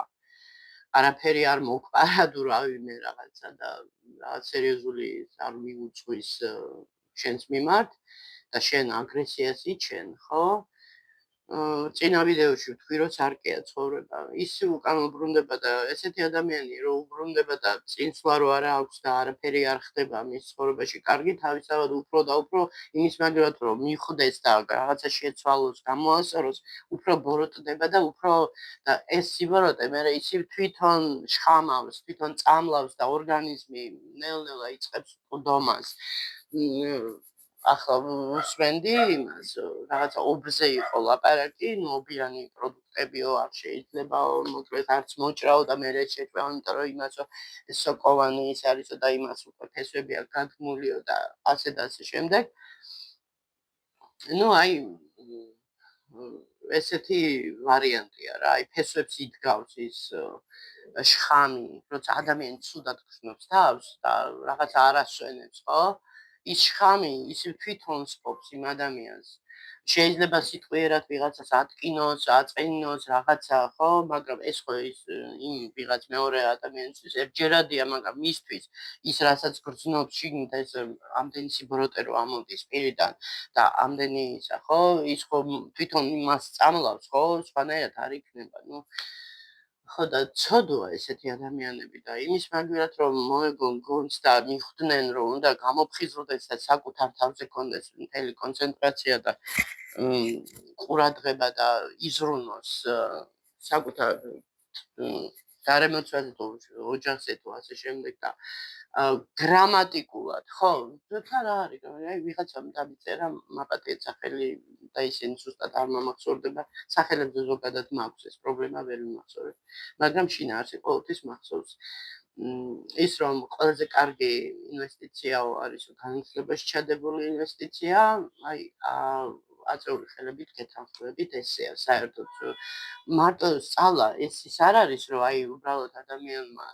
Speaker 1: არაფერი არ მოყვარა თუ რავიმე რაღაცა და რაღაც სერიოზული არ მიუძღვის შენს მიმართ და შენ აგრესიას იჩენ, ხო? წინა ვიდეოში ვთქვი, რომ სარკეა ცხოვრება. ის უკან უბრუნდება და ესეთი ადამიანი რომ უბრუნდება და წინსვლა რო არა აქვს და არაფერი არ ხდება მის ცხოვრებაში კარგი, თავისთავად უფრო და უფრო იმის მაგალითად რომ მიხვდეს და რაღაცა შეცვალოს, გამოასწოროს, უფრო ბოროტდება და უფრო და ეს სიბოროტე მერე ისევ თვითონ შხამავს, თვითონ წამლავს და ორგანიზმი ნელ-ნელა იწყებს ყდომას. ახლა ვუსმენდი იმას, რაღაცა ობზე იყო ლაპარაკი, ობიანი პროდუქტებიო არ შეიძლებაო, მოკლედ არც მოჭრაო და მე შეჭრაო, იმიტომ რომ იმასო სოკოვანი ის არისო და იმას უკვე ფესვები არ გადგმულიო და ასე და ასე შემდეგ. აი ესეთი ვარიანტია რა, აი ფესვებს იდგავს ის შხამი, როცა ადამიანი ცუდად გრძნობს თავს და რაღაცა არ ასვენებს, ხო? ის შხამი ისევ თვითონ სპობს იმ ადამიანს. შეიძლება სიტყვიერად ვიღაცას ატკინოს, აწყინოს რაღაცა, ხო, მაგრამ ეს ხო ის იმ ვიღაც მეორე ადამიანისთვის ერთჯერადია, მაგრამ მისთვის ის რასაც გრძნობს შიგნით ეს ამდენი სიბოროტე რო ამოდის პირიდან და ამდენი ისა, ხო, ის ხო თვითონ იმას წამლავს, ხო, სხვანაირად არ იქნება, ხო და ცოდოა ესეთი ადამიანები და იმის მაგალითად რომ მოეგონ გონს და მიხვდნენ რომ უნდა გამოფხიზლდეს და საკუთარ თავზე კონდეს მთელი კონცენტრაცია და ყურადღება და იზრუნოს საკუთარ გარემოცვალე თუ ოჯახზე თუ ასე შემდეგ და გრამატიკულად ხო თქო რა არის აი ვიღაცამ დამიწერა მაპატიეთ სახელი და ისინი ზუსტად არ მომახსოვრდება სახელებზე ზოგადად მაქვს ეს პრობლემა ვერ მიმახსოვრებ მაგრამ შინაარსი ყოველთვის მახსოვს ის რომ ყველაზე კარგი ინვესტიციაო არის განათლებაში ჩადებული ინვესტიცია აი აწეული ხელებით გეთანხმებით ესეა საერთოდ მარტო სწავლა ეს ის არ არის რომ აი უბრალოდ ადამიანმა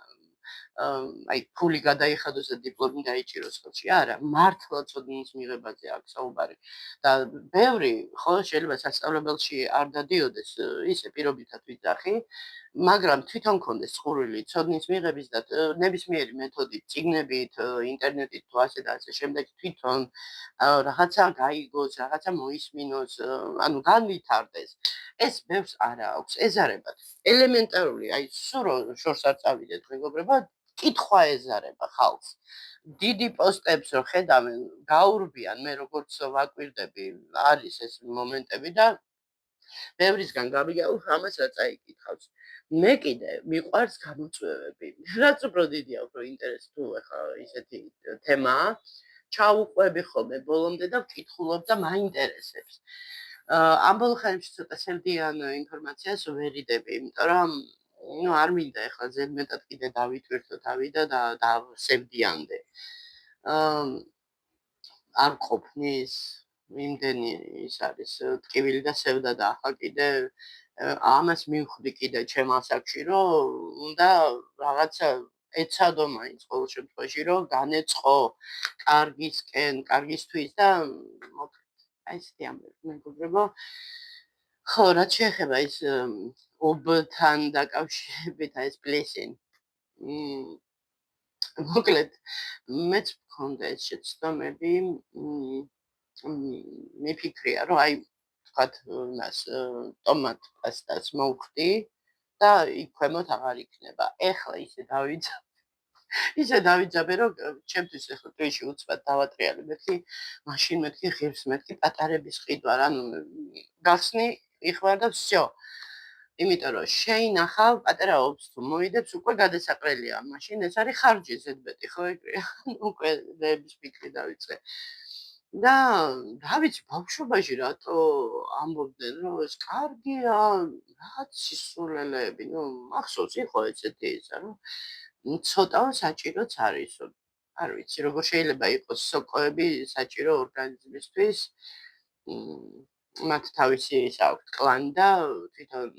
Speaker 1: აი ფული გადაიხადოს და დიპლომი დაიჭიროს ხელში არა მართლა ცოდნის მიღებაზე აქვს საუბარი და ბევრი ხო შეიძლება სასწავლებელში არ დადიოდეს ისე პირობითად ვიძახი მაგრამ თვითონ კონდეს ხურვილი ცოდნის მიღების და ნებისმიერი მეთოდით წიგნებით ინტერნეტით თუ ასე და ასე შემდეგ თვითონ რაღაცა გაიგოს რაღაცა მოისმინოს ანუ განვითარდეს ეს ბევრს არ აქვს ეზარებათ ელემენტარული აი სულ შორს არ წავიდეთ მეგობრებო კითხვა ეზარება ხალხს დიდი პოსტებს რო ხედავენ გაურბიან მე როგორც ვაკვირდები არის ეს მომენტები და ბევრისგან გამიგა ამას რა წაიკითხავს მე კიდე მიყვარს გამოწვევები რაც უფრო დიდია უფრო ინტერესი თუ ახლა ისეთი თემაა ჩაუყვები ხოლმე ბოლომდე და ვკითხულობ და მაინტერესებს ამ ბოლო ხანებში ცოტა სევდიან ინფორმაციას ვერიდები იმიტომ რომ ну არ მინდა ახლა ზედმეტად კიდე დავითვირთო თავი და დავსევდიამდე არ ყოფნის იმდენი ის არის ტკივილი და სევდა და ახლა კიდე ამას მივხვდი კიდე ჩემ ასაკში რომ უნდა რაღაცა ეცადო მაინც ყოველ შემთხვევაში რომ განეწყო კარგისთვის და აი ესეთი ამბები მეგობრებო ხო რაც შეეხება ის ობთან დაკავშირებით აი ეს პლესენ მოკლედ მეც მქონდა ეს შეცდომები მიფიქრია რომ აი თქვათ იმას ტომატ პასტას მოვხდი და იქ ქვემოთ აღარ იქნება ეხლა ისე დავიძაბე რომ ჩემთვის ეხლა ტვიში უცბად დავატრიალე მეთქი მაშინ მეთქი ღირს მეთქი პატარების ყიდვა ანუ გახსნი იხმარ და всё იმიტომ რომ შეინახავ პატარა ობს თუ მოიდებს უკვე გადასაყრელია მაშინ ეს არის ხარჯი ზედმეტი ხო ეგრეა უკვე ნების ფიქრი დავიწყე და რა ვიცი ბავშვობაში რატო ამბობდნენ რომ ეს კარგია რაც სისულელეები ნუ მახსოვს იყო ესეთი ისა რომ ცოტა საჭიროც არისო არ ვიცი როგორ შეიძლება იყოს სოკოები საჭირო ორგანიზმისთვის მათ თავისი ის აქვს კლანი და თვითონ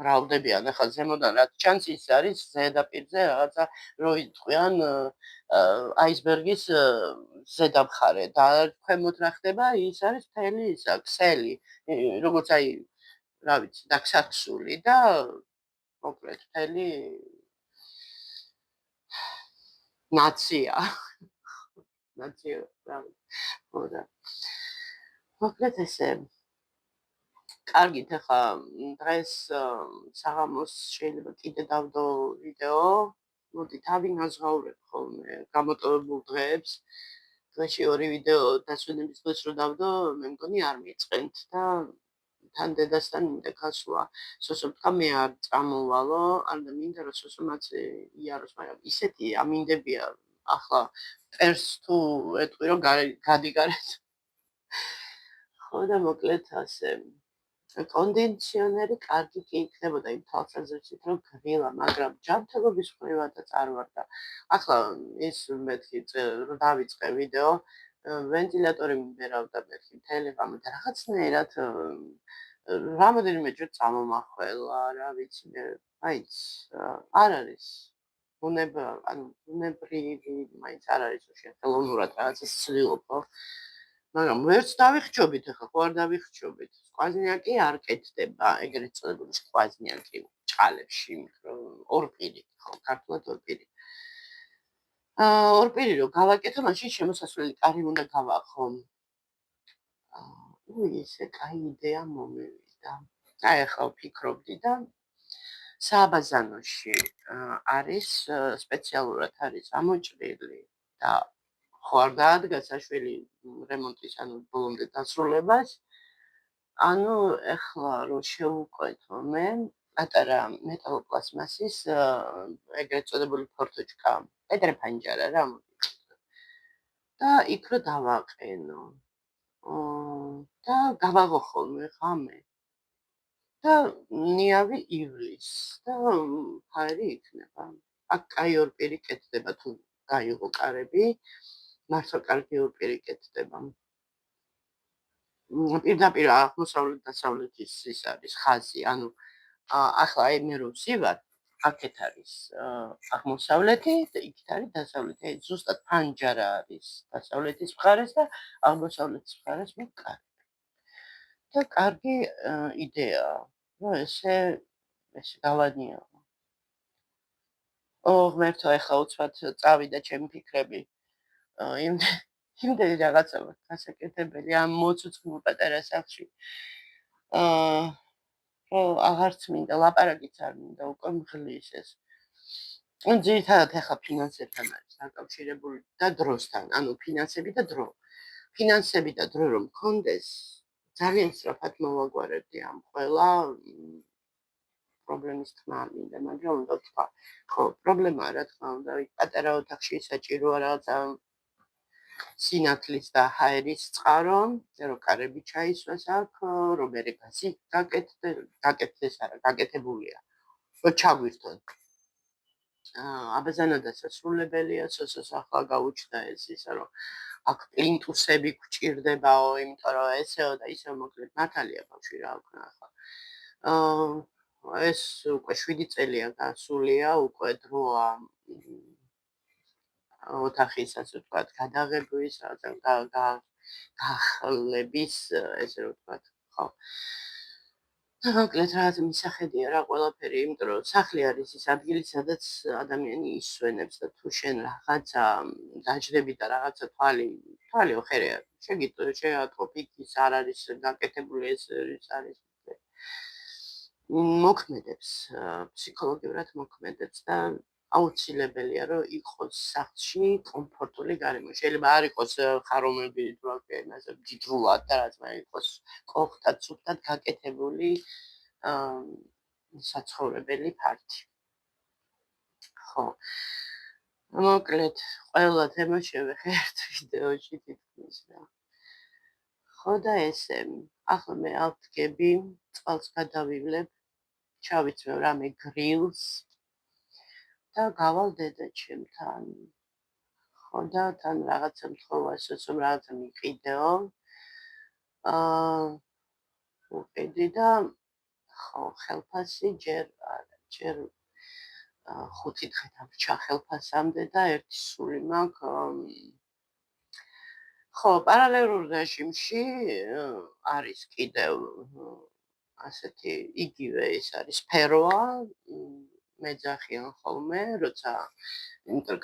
Speaker 1: მრავლდებიან ახლა ზემოდან რაც ჩანს ის არის ზედაპირზე რაღაცა რო იტყვიან აისბერგის ზედამხარე და ქვემოთ რა ხდება ის არის მთელი ისა ქსელი როგორც აი რა ვიცი დაქსაქსული და მოკლედ მთელი ნაცია რა ხო და მოკლედ ესე კარგით ახლა დღეს საღამოს შეიძლება კიდე დავდო ვიდეო მოდი თავი ნაზღაურებ ხოლმე გამოტოვებულ დღეებს დღეში 2 ვიდეო დასვენების დღეს რო დავდო მე მგონი არ მიწყენთ და თან დედასთან მინდა გასვლა სოსოფთა მე არ წამოვალო ანდა მინდა რომ სოსომაც იაროს მაგრამ ისეთი ამინდებია ახლა წერს თუ ეტყვი რომ გადიგარეთ ხო და მოკლედ ასე კონდიციონერი კარგი კი იქნებოდა იმ თვალსაზრისით რომ გრილა მაგრამ ჯანმრთელობის მხრივადაც არ ვარ და ახლა ის მეთქი რომ დავიწყე ვიდეო ვენტილატორი მიბერავდა მეთქი მთელი ღამე და რაღაცნაირად რამოდენიმე ჯერ წამომახველა რა ვიცი მე მაინც არ არის ბუნებრივი მაინც არ არის ხელოვნურად რაღაცა ცდილობ ხო მაგრამ ვერც დავიხჩობით ახლა ხო არ დავიხჩობით სკვაზნიაკი არ კეთდება ეგრეთ წოდებული სკვაზნიაკი ჭალებში ორპირი ხო ქართულად ორპირი ორპირი რო გავაკეთო მაშინ შემოსასვლელი კარი უნდა გავახო ისე კაი იდეა მომივიდა აი ახლა ვფიქრობდი და სააბაზანოში არის სპეციალურად არის ამოჭრილი და ხო არ დაადგა საშველი რემონტის ანუ ბოლომდე დასრულებას ანუ ეხლა რო შევუყვეთო მე პატარა მეტალოპლასმასის ეგრეთ წოდებული ფორთოჩკა, პეტრე ფანჯარა რა და იქ რო დავაყენო. და გავაღო ხოლმე ღამე და ნიავი ივლის და ჰაერი იქნება. აქ კაი ორ პირი კეთდება თუ გაიღო კარები, მართლა კარგი ორ პირი კეთდება. პირდაპირ აღმოსავლეთ დასავლეთის ის არის ხაზი, ანუ ახლა აი მე რო ვსივარ, აქეთ არის აღმოსავლეთი და იქით არის დასავლეთი. აი ზუსტად ფანჯარა არის დასავლეთის მხარეს და აღმოსავლეთის მხარეს მოკარი. და კარგი იდეაა, რომ ესე გავანიო. ღმერთო, ეხლა უცბად წავიდა ჩემი ფიქრები. იმდენი რაღაცა გასაკეთებელი ამ მოცუცქმულ პატარა სახლში. რომ აღარც მინდა, ლაპარაკიც არ მინდა, უკვე მღლის ეს. ძირითადად ეხლა ფინანსებთან არის დაკავშირებული და დროსთან, ანუ ფინანსები და დრო. ფინანსები და დრო რომ მქონდეს, ძალიან სწრაფად მოვაგვარებდი ამ ყველა პრობლემის თმა მინდა, მაგრამ უნდა ვთქვა, ხო, პრობლემაა რა თქმა უნდა, პატარა ოთახში საჭიროა რაღაცა სინათლის და ჰაერის წყარო, რომ კარები ჩაისვას აქ, რომ მე გასი გაკეთდეს არა, გაკეთებულია, რომ ჩაგვირთონ. აბაზანა დასასრულებელია, სოსოს ახლა გაუჩნდა ეს ისა, რომ აქ პლინტუსები გვჭირდებაო, იმიტომ რომ ესეო და ისეო, მოკლედ ნათალია ბავშვი რა ვქნა ახლა. ეს უკვე 7 წელია გასულია, უკვე დროა ოთახის ასე ვთქვათ, გადაღების, გახლების, ესე რომ ვთქვათ, ხო. მოკლედ რაღაც მისახედია რა ყველაფერი, იმიტომ რომ სახლი არის ის ადგილი, სადაც ადამიანი ისვენებს და თუ შენ რაღაცა დაჯდები და რაღაცა თვალი ოხერია, შეატყობ, ის არ არის გაკეთებული, ეს არის მოქმედებს, ფსიქოლოგიურად მოქმედებს და აუცილებელია, რომ იყოს სახლში კომფორტული გარემო. შეიძლება არ იყოს ხარომები თუ რა იმაზე მდიდრულად და რაც მაგრამ იყოს კოხტად, სუფთად გაკეთებული საცხოვრებელი ფართი. ხო. მოკლედ, ყველა თემა შევეხე ერთ ვიდეოში თითქმის რა. ხო და ესე, ახლა მე ავდგები, წყალს გადავივლებ, ჩავიცმევ რამე გრილს და გავალ დედაჩემთან. ხო და თან რაღაცა მთხოვა, სოცომ რაღაცა მიყიდეო. ვუყიდი და ხო, ხელფასი ჯერ 5 დღე დავრჩა ხელფასამდე და ერთი სული მაქვს. ხო, პარალელურ რეჟიმში არის კიდევ ასეთი იგივე ის არის სფეროა, მეძახიან ხოლმე, როცა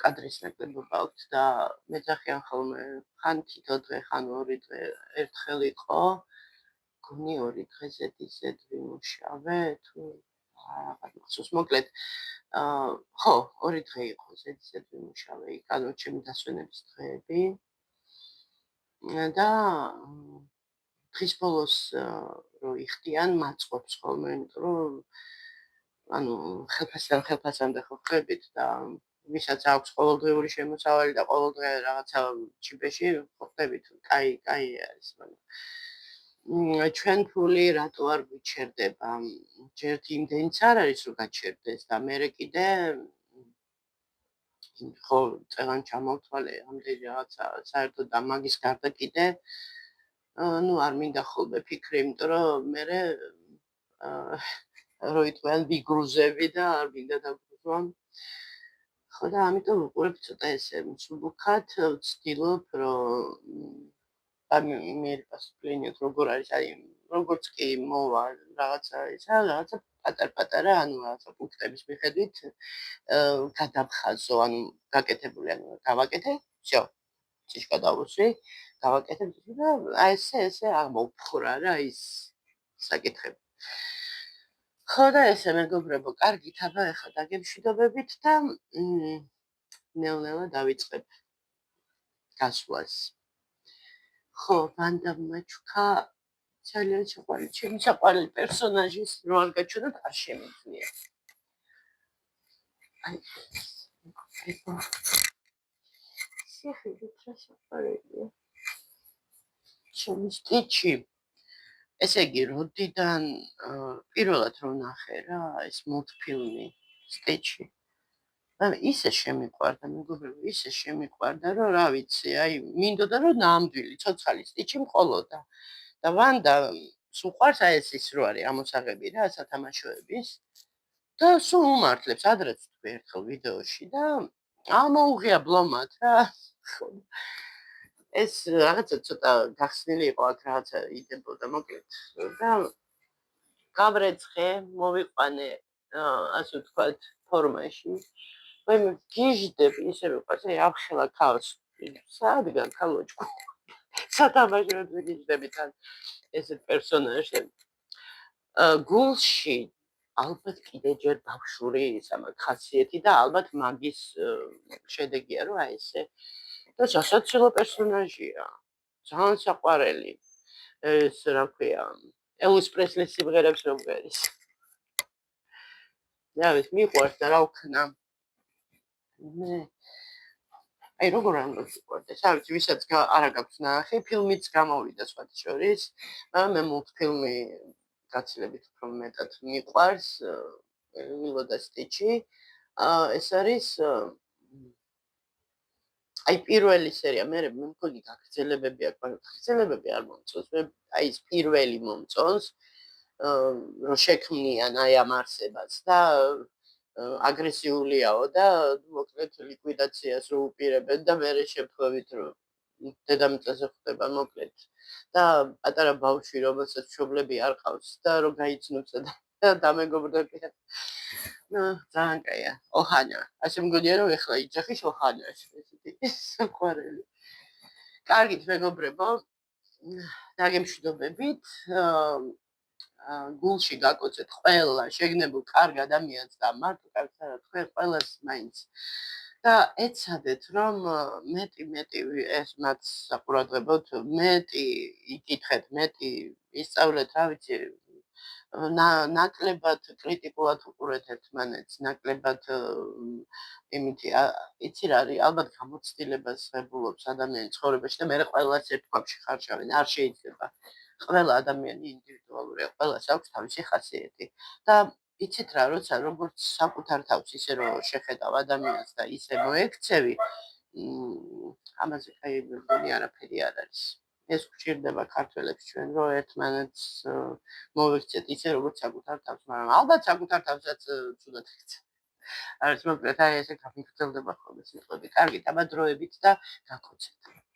Speaker 1: კადრის ნაკლებობა აქვს და მეძახიან ხოლმე ხან თითო დღე, ხან 2 დღე ერთხელ იყო, გონი 2 დღე ზედიზედ ვიმუშავე, თუ რაღაც მახსოვს, მოკლედ, ხო, 2 დღე იყო ზედიზედ ვიმუშავე, იქ ანუ ჩემი დასვენების დღეები და დღის ბოლოს რო იხდიან, მაწყობს ხოლმე, იმიტომ რომ ანუ ხელფასიდან ხელფასამდე ხო ხდებით და ვისაც აქვს ყოველდღიური შემოსავალი და ყოველდღე რაღაცა ჩიბეში ხდებით, კაი არის, მაგრამ ჩვენ ფული რატო არ გვიჩერდება? ჯერ იმდენიც არ არის რომ გაჩერდეს და მერე კიდე ხო, წელან ჩამოვთვალე ამდენი რაღაცა საერთოდ და მაგის გარდა კიდე ну არ მინდა ხოლმე ფიქრი, იმიტომ რომ მერე რო იტყვიან ვიგრუზები და არ მინდა დაგრუზვან. ხო და ამიტომ ვუყურებ ცოტა ესე მსუბუქად, ვცდილობ რომ მიერ პასუხლინიოთ როგორ არის, აი როგორც კი მოვა რაღაცა ისა, რაღაცა პატარ-პატარა, ანუ რაღაცა პუნქტების მიხედვით გადავხაზო, ანუ გაკეთებული, ანუ გავაკეთე, всё, წიშკა დავუსვი, გავაკეთე და აი ესე აღმოვფხვრა რა ის საკითხები. ხო და ესე მეგობრებო, კარგით, აბა ეხლა დაგემშვიდობებით და ნელ-ნელა დავიწყებ გასვლას. ხო, ვანდამ მაჩუქა ძალიან საყვარელი, ჩემი საყვარელი პერსონაჟის რო არ გაჩვენოთ არ შემიძლია. აი შეხედეთ რა საყვარელია. ჩემი სტიჩი ესე იგი როდიდან პირველად რო ნახე რა ეს მულტფილმი სტიჩი ისე შემიყვარდა, მეგობრებო, ისე შემიყვარდა, რომ რა ვიცი, აი მინდოდა რომ ნამდვილი ცოცხალი სტიჩი მყოლოდა. და ვანდა სულ ყვარს აი ეს ის რო არის ამოსაღები რა სათამაშოების და სულ უმართლებს ადრეც თქვი ერთხელ ვიდეოში და ამოუღია ბლომად რა. ეს რაღაცა ცოტა გახსნილი იყო აქ რაღაცა იდებოდა მოკლედ და გავრეცხე, მოვიყვანე ასე ვთქვათ ფორმაში. მე გიჟდებ ისე ვიყავს, აი აღხელა ქალს. სადგან ქალოჭკო. სათამაშოებზე გიჟდები თან ესეთ პერსონაჟები. გულში ალბათ კიდე ჯერ ბავშვური ის ამ ხასიათი და ალბათ მაგის შედეგია რომ აი ესე და სასაცილო პერსონაჟია. ძალიან საყვარელი. ეს რა ქვია, ელვის პრესლის სიმღერებს რომ გვერის. რა ვიცი, მიყვარს და რა ვქნა. მე აი როგორ არ მოგიყვარდეს, არ ვიცი, ვისაც არა გაქვს ნახე, ფილმიც გამოვიდა სხვათა შორის, მე მულტფილმი გაცილებით უფრო მეტად მიყვარს, ვილო და სტიჩი. ეს არის აი პირველი სერია, მე მგონი გაგრძელებები აქვს, მაგრამ გაგრძელებები არ მომწონს. მე აი ეს პირველი მომწონს, რომ შექმნიან აი ამ არსებას და აგრესიულიაო და მოკლედ ლიკვიდაციას რო უპირებენ და მერე შემთხვევით რომ დედამიწაზე ხდება მოკლედ და პატარა ბავშვი რომელსაც მშობლები არ ყავს და რომ გაიცნობს და დამეგობრდებიან. ძალიან კაია. ოჰანა. ასე მგონია რომ ეხლა იჯახის ოჰანაში ესეთი საყვარელი. კარგით მეგობრებო, დაგემშვიდობებით. გულში გაკოცეთ ყველა შეგნებულ კარგ ადამიანს და მარტო კარგს არა თქვენ ყველას მაინც და ეცადეთ რომ მეტი ეს მათ საყურადღებოდ მეტი იკითხეთ, მეტი ისწავლეთ, რა ვიცი, ნაკლებად კრიტიკულად უყურეთ ერთმანეთს, ნაკლებად იმითი იცი რა არის, ალბათ გამოცდილებას ღებულობს ადამიანის ცხოვრებაში და მე ყველას ერთ ქვაბში ხარშავენ, არ შეიძლება. ყველა ადამიანი ინდივიდუალურია, ყველას აქვს თავისი ხასიათი და იცით რა, როცა როგორც საკუთარ თავს ისე რომ შეხედავ ადამიანს და ისე მოექცევი, ამაზე კაი მეგონი არაფერი არ არის. ეს გვჭირდება ქართველებს ჩვენ რომ ერთმანეთს მოვექცეთ ისე როგორც საკუთარ თავს, მაგრამ ალბათ საკუთარ თავსაც ცუდად ექცევ. არის მოკლედ აი ესე გამიგრძელდება ხოლმე სიტყვები. კარგით, აბა დროებით და გაკოცეთ.